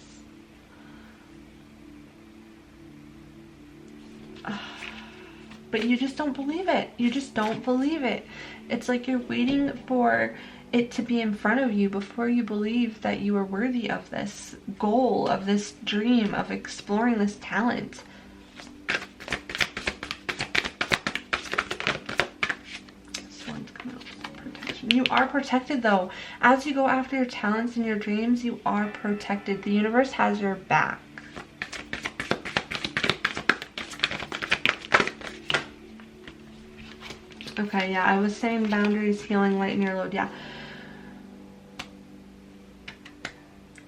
But you just don't believe it. You just don't believe it. It's like you're waiting for it to be in front of you before you believe that you are worthy of this goal, of this dream, of exploring this talent. This one's coming out. Protection. You are protected though. As you go after your talents and your dreams, you are protected. The universe has your back. Okay, yeah, I was saying boundaries, healing, lighten your load, yeah.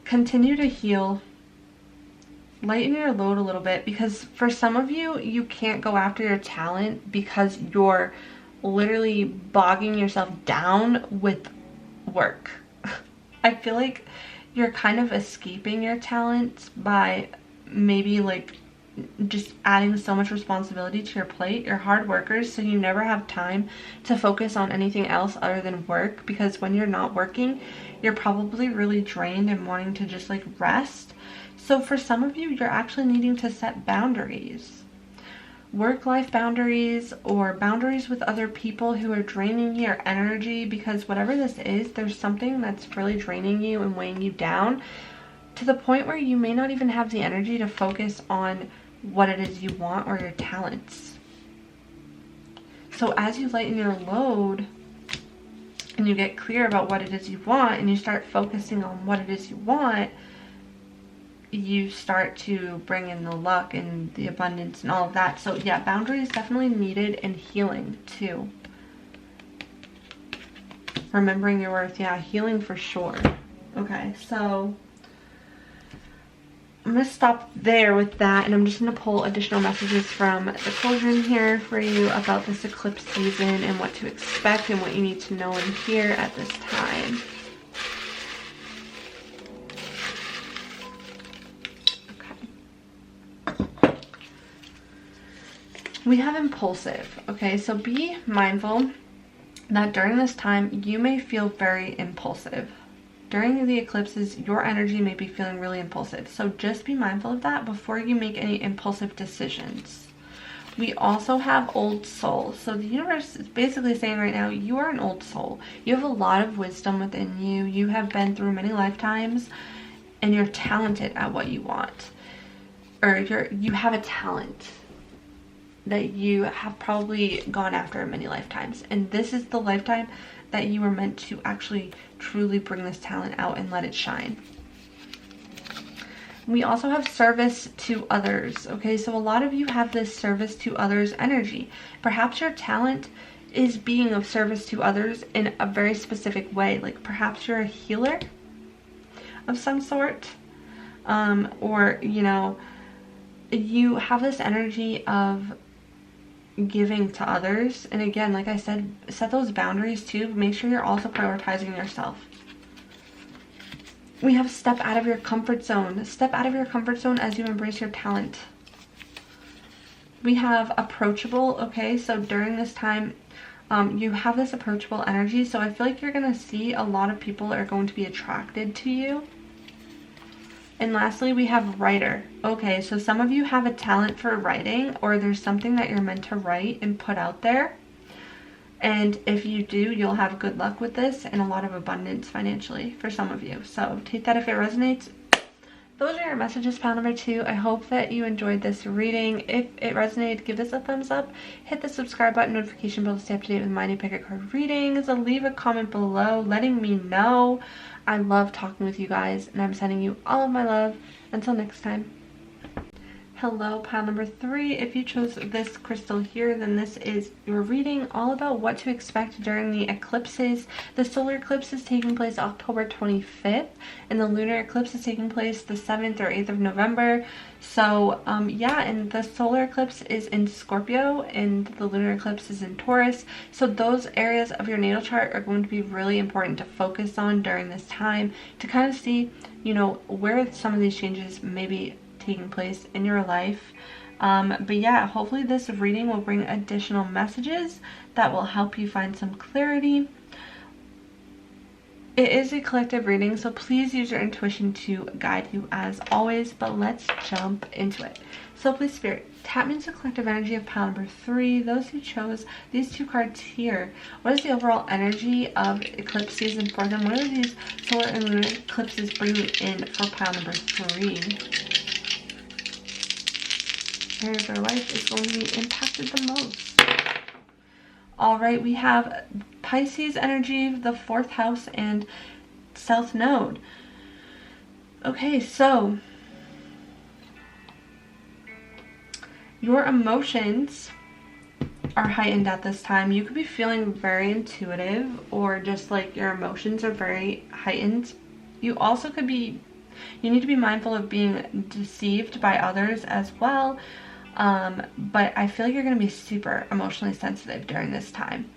Continue to heal. Lighten your load a little bit, because for some of you, you can't go after your talent because you're literally bogging yourself down with work. I feel like you're kind of escaping your talent by maybe like just adding so much responsibility to your plate. You're hard workers, so you never have time to focus on anything else other than work, because when you're not working, you're probably really drained and wanting to just like rest. So for some of you, you're actually needing to set boundaries. Work-life boundaries, or boundaries with other people who are draining your energy, because whatever this is, there's something that's really draining you and weighing you down to the point where you may not even have the energy to focus on what it is you want or your talents. So as you lighten your load and you get clear about what it is you want, and you start focusing on what it is you want, you start to bring in the luck and the abundance and all of that. So yeah, boundaries definitely needed, and healing too. Remembering your worth, yeah, healing for sure. Okay, so I'm going to stop there with that, and I'm just going to pull additional messages from the cauldron here for you about this eclipse season and what to expect and what you need to know and hear at this time. Okay. We have impulsive. Okay, so be mindful that during this time you may feel very impulsive. During the eclipses, your energy may be feeling really impulsive. So just be mindful of that before you make any impulsive decisions. We also have old soul. So the universe is basically saying right now, you are an old soul. You have a lot of wisdom within you. You have been through many lifetimes, and you're talented at what you want. Or you have a talent that you have probably gone after in many lifetimes. And this is the lifetime that you were meant to actually truly bring this talent out and let it shine. We also have service to others. Okay, so a lot of you have this service to others energy. Perhaps your talent is being of service to others in a very specific way. Like perhaps you're a healer of some sort, or you know, you have this energy of giving to others. And again, like I said, set those boundaries too. Make sure you're also prioritizing yourself. We have step out of your comfort zone. Step out of your comfort zone as you embrace your talent. We have approachable. Okay, so during this time, you have this approachable energy. So I feel like you're going to see a lot of people are going to be attracted to you. And lastly, we have writer. Okay, so some of you have a talent for writing, or there's something that you're meant to write and put out there. And if you do, you'll have good luck with this and a lot of abundance financially for some of you. So take that if it resonates. Those are your messages, pile number 2. I hope that you enjoyed this reading. If it resonated, give this a thumbs up. Hit the subscribe button, notification bell to stay up to date with my new pick a card readings. Leave a comment below letting me know. I love talking with you guys, and I'm sending you all of my love. Until next time. Hello, pile number 3. If you chose this crystal here, then this is your reading all about what to expect during the eclipses. The solar eclipse is taking place October 25th, and the lunar eclipse is taking place the 7th or 8th of November. So, yeah, and the solar eclipse is in Scorpio, and the lunar eclipse is in Taurus. So those areas of your natal chart are going to be really important to focus on during this time to kind of see, you know, where some of these changes may be taking place in your life. But yeah, hopefully this reading will bring additional messages that will help you find some clarity. It is a collective reading, so please use your intuition to guide you as always, but let's jump into it. So please, Spirit, tap into the collective energy of pile number 3. Those who chose these 2 cards here, what is the overall energy of eclipse season for them? What do these solar and lunar eclipses bring in for pile number 3? Area of their life is going to be impacted the most. All right, we have Pisces energy, the 4th house, and South Node. Okay, so your emotions are heightened at this time. You could be feeling very intuitive, or just like your emotions are very heightened. You also could be, you need to be mindful of being deceived by others as well. But I feel like you're going to be super emotionally sensitive during this time.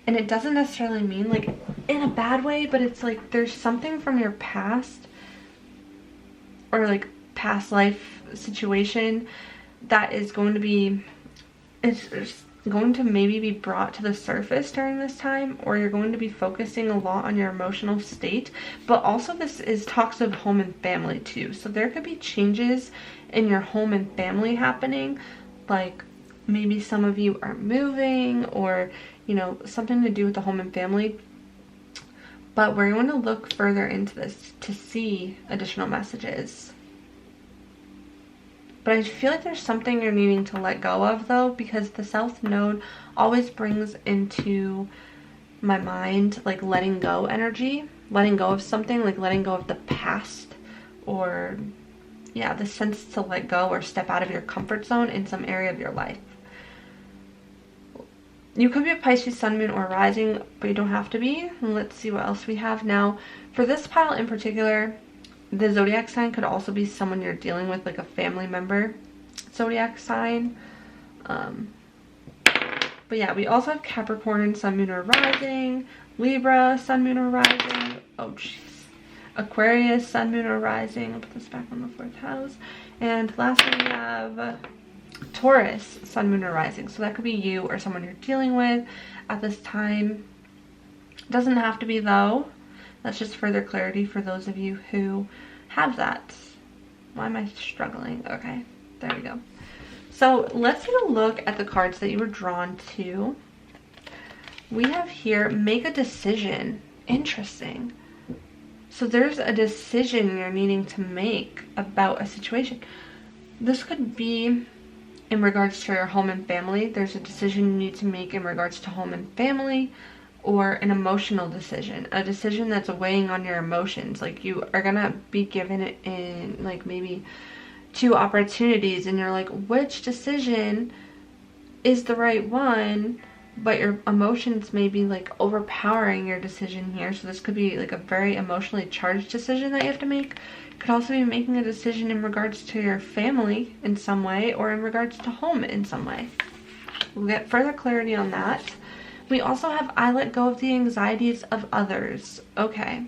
And it doesn't necessarily mean like in a bad way, but it's like there's something from your past or like past life situation that is going to be, it's going to maybe be brought to the surface during this time, or you're going to be focusing a lot on your emotional state. But also this is talks of home and family too, so there could be changes in your home and family happening, like maybe some of you are moving, or you know, something to do with the home and family. But we're going to look further into this to see additional messages. But I feel like there's something you're needing to let go of though, because the South Node always brings into my mind like letting go energy, letting go of something, like letting go of the past, or yeah, the sense to let go or step out of your comfort zone in some area of your life. You could be a Pisces sun, moon, or rising, but you don't have to be. And let's see what else we have now. For this pile in particular, the zodiac sign could also be someone you're dealing with, like a family member zodiac sign. But yeah, we also have Capricorn, sun, moon, or rising, Libra, sun, moon, or rising. Oh, jeez. Aquarius, sun, moon, or rising. I'll put this back on the 4th house. And lastly, we have Taurus, sun, moon, or rising. So that could be you or someone you're dealing with at this time. Doesn't have to be though. That's just further clarity for those of you who have that. Why am I struggling? Okay, there we go. So let's take a look at the cards that you were drawn to. We have here, make a decision. Interesting. So there's a decision you're needing to make about a situation. This could be in regards to your home and family. There's a decision you need to make in regards to home and family, or an emotional decision, a decision that's weighing on your emotions. Like you are gonna be given it in like maybe 2 opportunities, and you're like, which decision is the right one? But your emotions may be like overpowering your decision here. So this could be like a very emotionally charged decision that you have to make. You could also be making a decision in regards to your family in some way, or in regards to home in some way. We'll get further clarity on that. We also have I let go of the anxieties of others. Okay.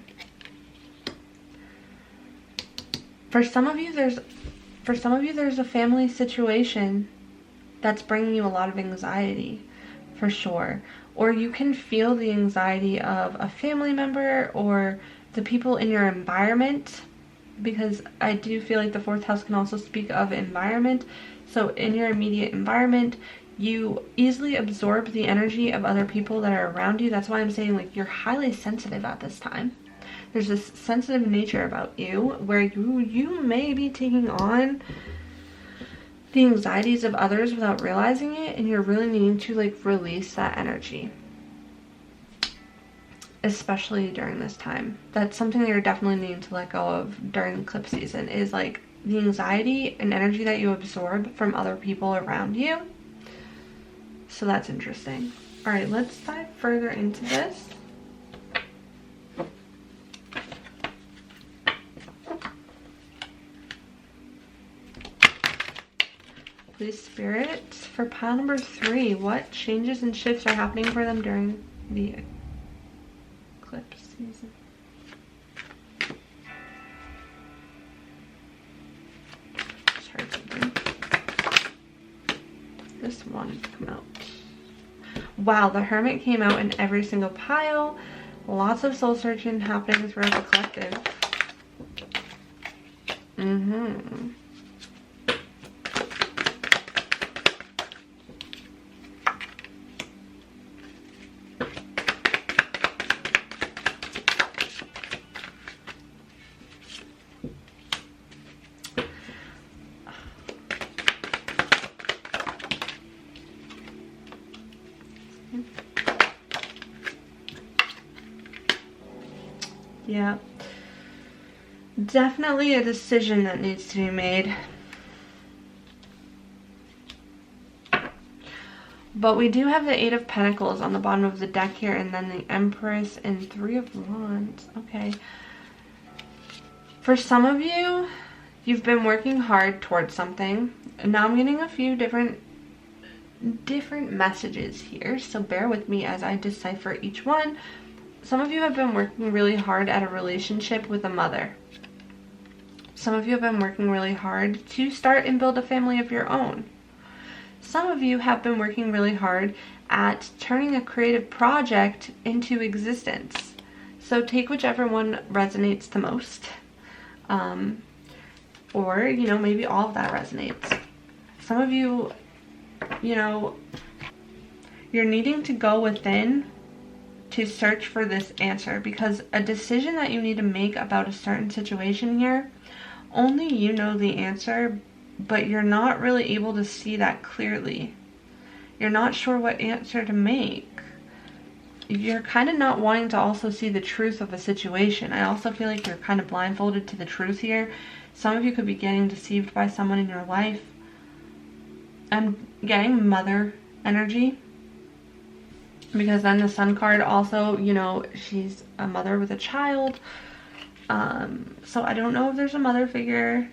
For some of you, there's a family situation that's bringing you a lot of anxiety, for sure. Or you can feel the anxiety of a family member or the people in your environment, because I do feel like the 4th house can also speak of environment. So in your immediate environment, you easily absorb the energy of other people that are around you. That's why I'm saying, like, you're highly sensitive at this time. There's this sensitive nature about you where you may be taking on the anxieties of others without realizing it, and you're really needing to, like, release that energy, especially during this time. That's something that you're definitely needing to let go of during eclipse season, is like the anxiety and energy that you absorb from other people around you. So that's interesting. All right, let's dive further into this. Please, Spirit, for pile number 3, what changes and shifts are happening for them during the eclipse season? Just heard something. This wanted to come out. Wow, the Hermit came out in every single pile. Lots of soul searching happening throughout the collective. Yeah, definitely a decision that needs to be made. But we do have the 8 of Pentacles on the bottom of the deck here, and then the Empress and 3 of Wands. Okay. For some of you, you've been working hard towards something. And now I'm getting a few different messages here, so bear with me as I decipher each one. Some of you have been working really hard at a relationship with a mother. Some of you have been working really hard to start and build a family of your own. Some of you have been working really hard at turning a creative project into existence. So take whichever one resonates the most. Or, you know, maybe all of that resonates. Some of you, you know, you're needing to go within to search for this answer, because a decision that you need to make about a certain situation here, only you know the answer, but you're not really able to see that clearly. You're not sure what answer to make. You're kind of not wanting to also see the truth of a situation. I also feel like you're kind of blindfolded to the truth here. Some of you could be getting deceived by someone in your life. I'm getting mother energy, because then the Sun card also, you know, she's a mother with a child. So I don't know if there's a mother figure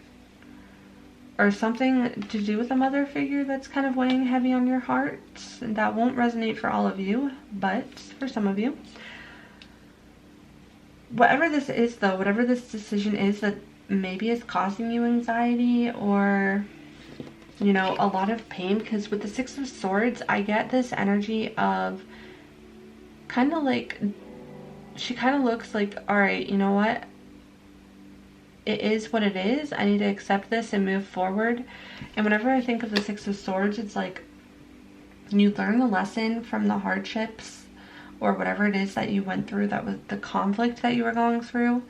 or something to do with a mother figure that's kind of weighing heavy on your heart. And that won't resonate for all of you, but for some of you. Whatever this is though, whatever this decision is that maybe is causing you anxiety or, you know, a lot of pain, because with the 6 of Swords, I get this energy of kind of like, she kind of looks like, all right, you know what? It is what it is. I need to accept this and move forward. And whenever I think of the 6 of Swords, it's like you learn the lesson from the hardships or whatever it is that you went through, that was the conflict that you were going through.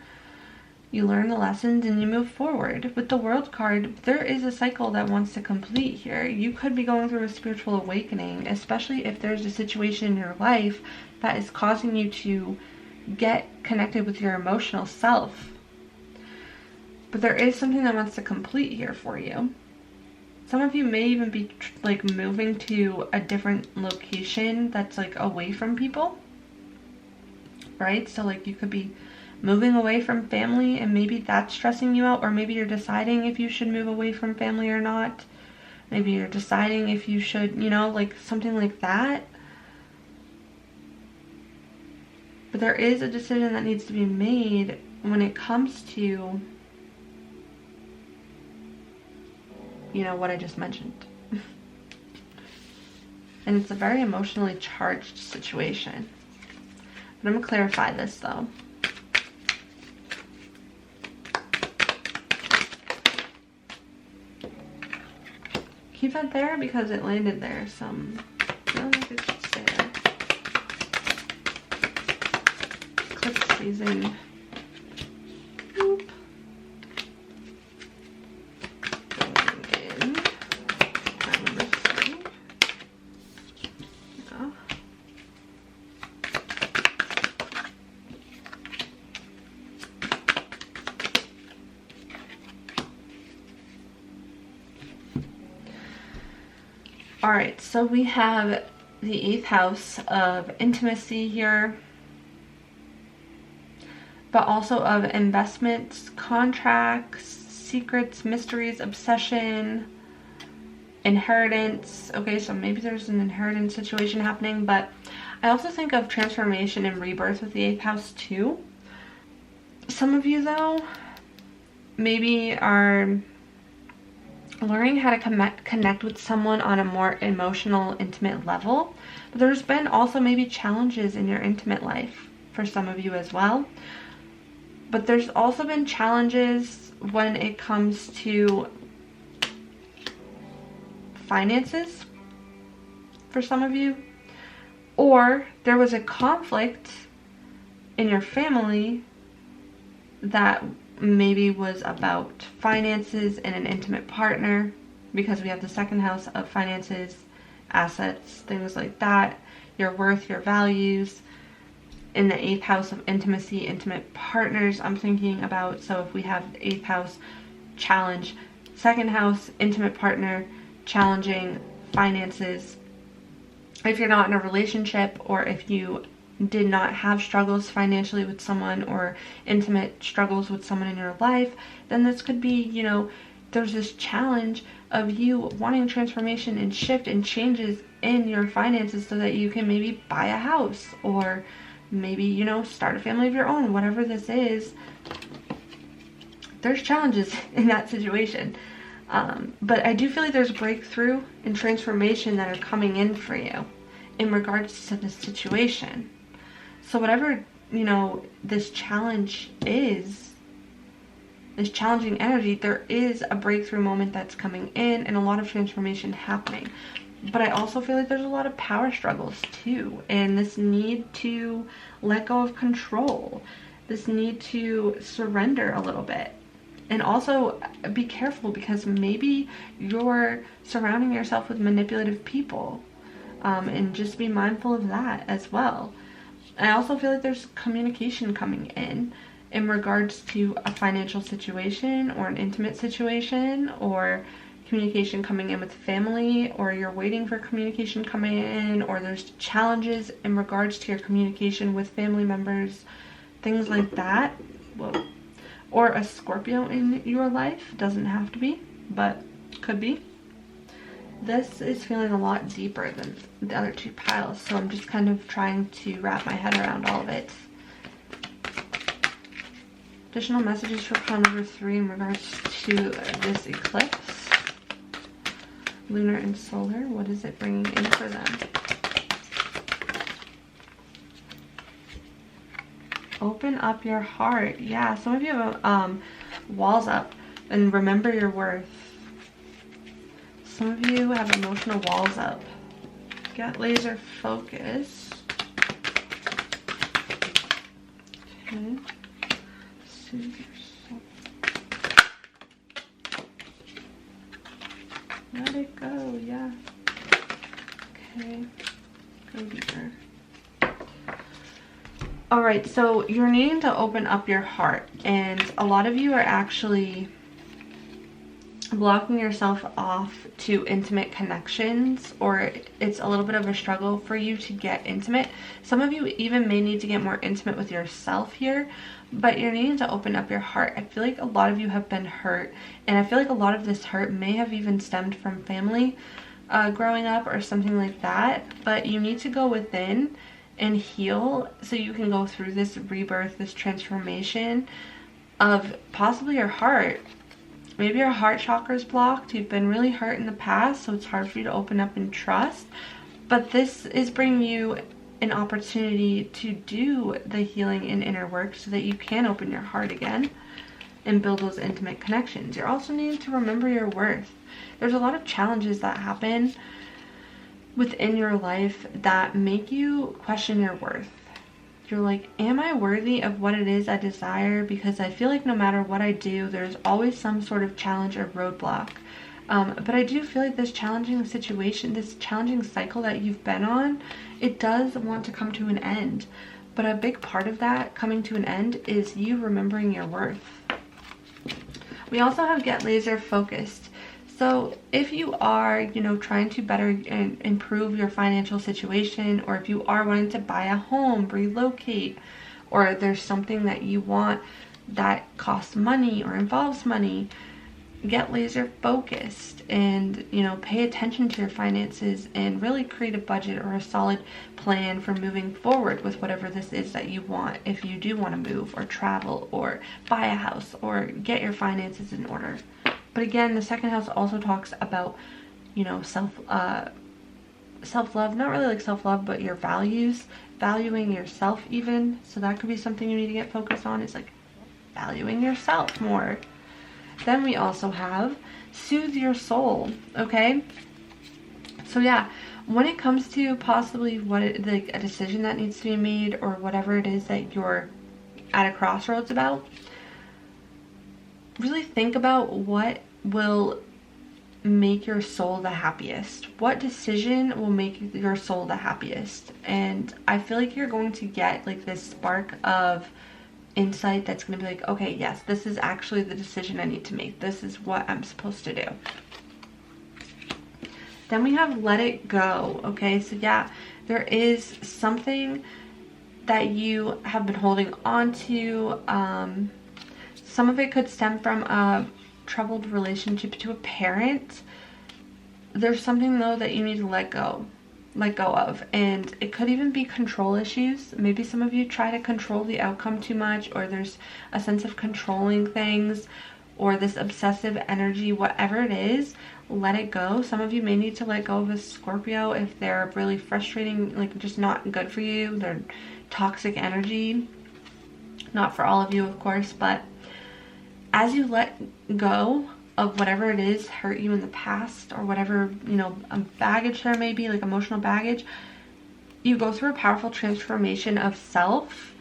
You learn the lessons and you move forward. With the World card, there is a cycle that wants to complete here. You could be going through a spiritual awakening, especially if there's a situation in your life that is causing you to get connected with your emotional self. But there is something that wants to complete here for you. Some of you may even be like moving to a different location that's like away from people, right? So like you could be moving away from family, and maybe that's stressing you out, or maybe you're deciding if you should move away from family or not. Maybe you're deciding if you should, you know, like something like that. But there is a decision that needs to be made when it comes to, you know, what I just mentioned. And it's a very emotionally charged situation. But I'm going to clarify this though. Keep that there because it landed there. Some, I don't think it should stay there. Eclipse season. Boop. Going in. Pile number 3. Yeah. Alright, so we have the 8th house of intimacy here, but also of investments, contracts, secrets, mysteries, obsession, inheritance. Okay, so maybe there's an inheritance situation happening, but I also think of transformation and rebirth with the 8th house too. Some of you though maybe are learning how to connect with someone on a more emotional, intimate level. But there's been also maybe challenges in your intimate life for some of you as well. But there's also been challenges when it comes to finances for some of you. Or there was a conflict in your family that maybe was about finances and an intimate partner, because we have the 2nd house of finances, assets, things like that, your worth, your values. In the 8th house of intimacy, intimate partners, I'm thinking about. So if we have 8th house, challenge, 2nd house, intimate partner, challenging finances. If you're not in a relationship, or if you did not have struggles financially with someone or intimate struggles with someone in your life, then this could be, you know, there's this challenge of you wanting transformation and shift and changes in your finances so that you can maybe buy a house, or maybe, you know, start a family of your own. Whatever this is, there's challenges in that situation. But I do feel like there's breakthrough and transformation that are coming in for you in regards to this situation. So whatever, you know, this challenge is, this challenging energy, there is a breakthrough moment that's coming in and a lot of transformation happening. But I also feel like there's a lot of power struggles too, and this need to let go of control, this need to surrender a little bit. And also be careful, because maybe you're surrounding yourself with manipulative people, and just be mindful of that as well. I also feel like there's communication coming in regards to a financial situation or an intimate situation, or communication coming in with family, or you're waiting for communication coming in, or there's challenges in regards to your communication with family members, things like that. Whoa. Or a Scorpio in your life. Doesn't have to be, but could be. This is feeling a lot deeper than the other 2 piles, so I'm just kind of trying to wrap my head around all of it. Additional messages for pile number 3 in regards to this eclipse. Lunar and solar, what is it bringing in for them? Open up your heart. Yeah, some of you have walls up, and remember your worth. Some of you have emotional walls up. Get laser focus. Okay. Soothe your soul. Let it go, yeah. Okay. Go deeper. Alright, so you're needing to open up your heart, and a lot of you are actually blocking yourself off to intimate connections, or it's a little bit of a struggle for you to get intimate. Some of you even may need to get more intimate with yourself here, but you're needing to open up your heart. I feel like a lot of you have been hurt, and I feel like a lot of this hurt may have even stemmed from family growing up or something like that, but you need to go within and heal so you can go through this rebirth, this transformation of possibly your heart. Maybe your heart chakra is blocked. You've been really hurt in the past, so it's hard for you to open up and trust. But this is bringing you an opportunity to do the healing and inner work so that you can open your heart again and build those intimate connections. You're also needing to remember your worth. There's a lot of challenges that happen within your life that make you question your worth. You're like, am I worthy of what it is I desire? Because I feel like no matter what I do, there's always some sort of challenge or roadblock. But I do feel like this challenging situation, this challenging cycle that you've been on, it does want to come to an end. But a big part of that coming to an end is you remembering your worth. We also have get laser focused. So if you are, trying to better and improve your financial situation, or if you are wanting to buy a home, relocate, or there's something that you want that costs money or involves money, get laser focused and, pay attention to your finances and really create a budget or a solid plan for moving forward with whatever this is that you want. If you do want to move or travel or buy a house or get your finances in order. But again, the second house also talks about, self-love, not really like self-love, but your values, valuing yourself even. So that could be something you need to get focused on, is like valuing yourself more. Then we also have soothe your soul, okay? So yeah, when it comes to possibly like a decision that needs to be made or whatever it is that you're at a crossroads about, really think about what will make your soul the happiest. What decision will make your soul the happiest? And I feel like you're going to get like this spark of insight that's going to be like, okay, yes, this is actually the decision I need to make. This is what I'm supposed to do. Then we have let it go. Okay, so yeah, there is something that you have been holding on to. Some of it could stem from a troubled relationship to a parent. There's something though that you need to let go of, and it could even be control issues. Maybe some of you try to control the outcome too much, or there's a sense of controlling things, or this obsessive energy. Whatever it is, let it go. Some of you may need to let go of a Scorpio if they're really frustrating, like just not good for you. They're toxic energy. Not for all of you, of course, but as you let go of whatever it is hurt you in the past, or whatever, baggage there may be, like emotional baggage, you go through a powerful transformation of self,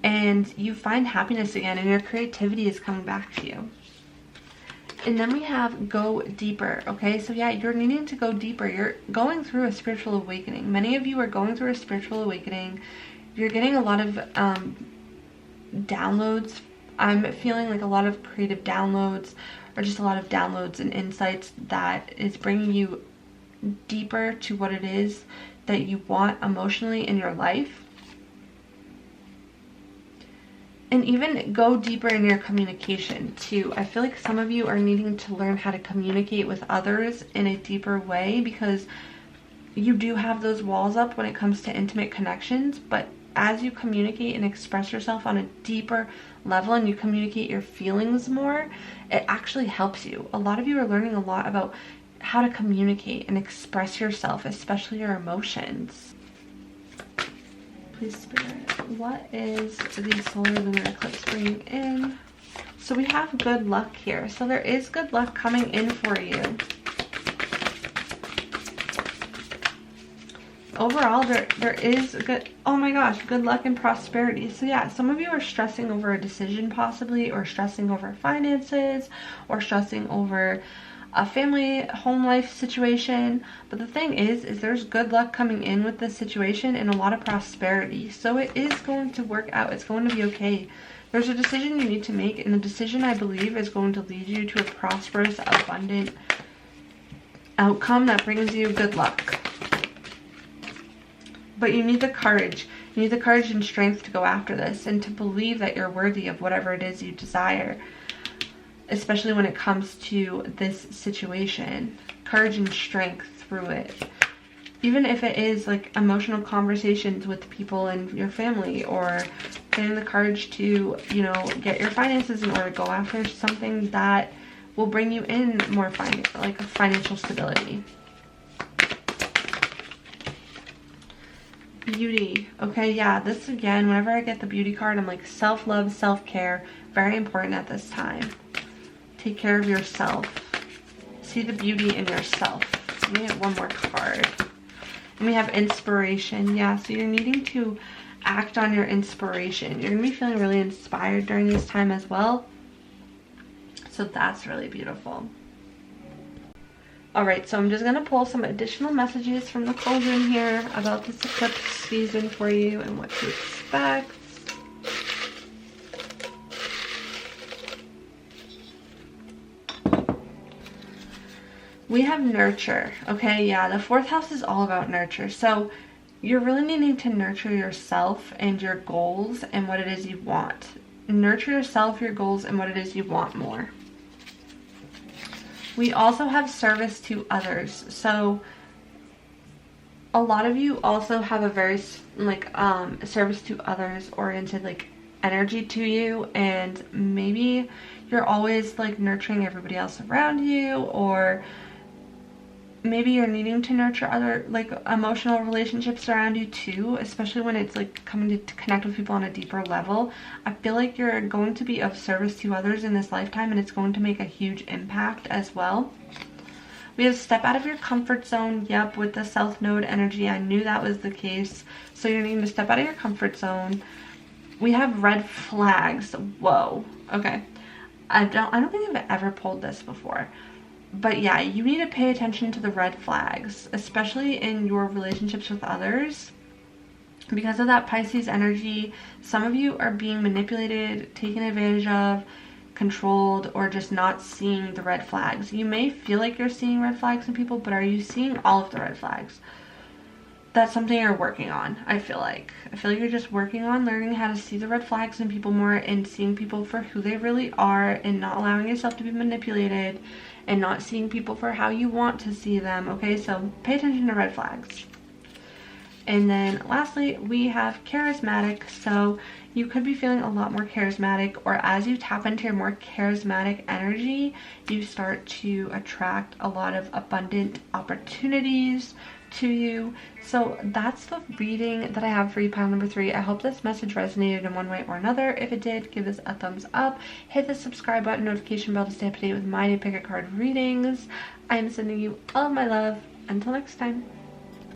and you find happiness again, and your creativity is coming back to you. And then we have go deeper. Okay, so yeah, you're needing to go deeper. You're going through a spiritual awakening. Many of you are going through a spiritual awakening. You're getting a lot of downloads. I'm feeling like a lot of creative downloads, or just a lot of downloads and insights that is bringing you deeper to what it is that you want emotionally in your life. And even go deeper in your communication too. I feel like some of you are needing to learn how to communicate with others in a deeper way, because you do have those walls up when it comes to intimate connections. But as you communicate and express yourself on a deeper level, and you communicate your feelings more, it actually helps you. A lot of you are learning a lot about how to communicate and express yourself, especially your emotions. Please, Spirit, what is the solar lunar eclipse bringing in? So we have good luck here. So there is good luck coming in for you. Overall, there is good, oh my gosh, good luck and prosperity. So yeah, some of you are stressing over a decision possibly, or stressing over finances, or stressing over a family home life situation. But the thing is there's good luck coming in with this situation and a lot of prosperity. So it is going to work out. It's going to be okay. There's a decision you need to make, and the decision, I believe, is going to lead you to a prosperous, abundant outcome that brings you good luck. But you need the courage. You need the courage and strength to go after this and to believe that you're worthy of whatever it is you desire, especially when it comes to this situation. Courage and strength through it. Even if it is like emotional conversations with people in your family, or getting the courage to, you know, get your finances in order, go after something that will bring you in more financial stability. Beauty. Okay, yeah, this again, whenever I get the beauty card, I'm like, self-love, self-care, very important at this time. Take care of yourself. See the beauty in yourself. Let me get one more card. And we have inspiration. Yeah, so you're needing to act on your inspiration. You're going to be feeling really inspired during this time as well. So that's really beautiful. Alright, so I'm just going to pull some additional messages from the cauldron here about this eclipse season for you and what to expect. We have nurture. Okay, yeah, the 4th house is all about nurture. So you're really needing to nurture yourself and your goals and what it is you want. Nurture yourself, your goals, and what it is you want more. We also have service to others. So a lot of you also have a very service to others oriented energy to you, and maybe you're always nurturing everybody else around you, or maybe you're needing to nurture other emotional relationships around you too, especially when it's coming to connect with people on a deeper level. I feel like you're going to be of service to others in this lifetime, and it's going to make a huge impact as well. We have step out of your comfort zone. Yep, with the South Node energy, I knew that was the case. So you're needing to step out of your comfort zone. We have red flags. Whoa. Okay. I don't think I've ever pulled this before. But yeah, you need to pay attention to the red flags, especially in your relationships with others. Because of that Pisces energy, some of you are being manipulated, taken advantage of, controlled, or just not seeing the red flags. You may feel like you're seeing red flags in people, but are you seeing all of the red flags? That's something you're working on, I feel like. I feel like you're just working on learning how to see the red flags in people more, and seeing people for who they really are, and not allowing yourself to be manipulated, and not seeing people for how you want to see them. Okay, so pay attention to red flags. And then lastly, we have charismatic. So you could be feeling a lot more charismatic, or as you tap into your more charismatic energy, you start to attract a lot of abundant opportunities to you. So that's the reading that I have for you, pile number 3. I hope this message resonated in one way or another. If it did, give this a thumbs up. Hit the subscribe button, notification bell to stay up to date with my new pick a card readings. I am sending you all of my love. Until next time.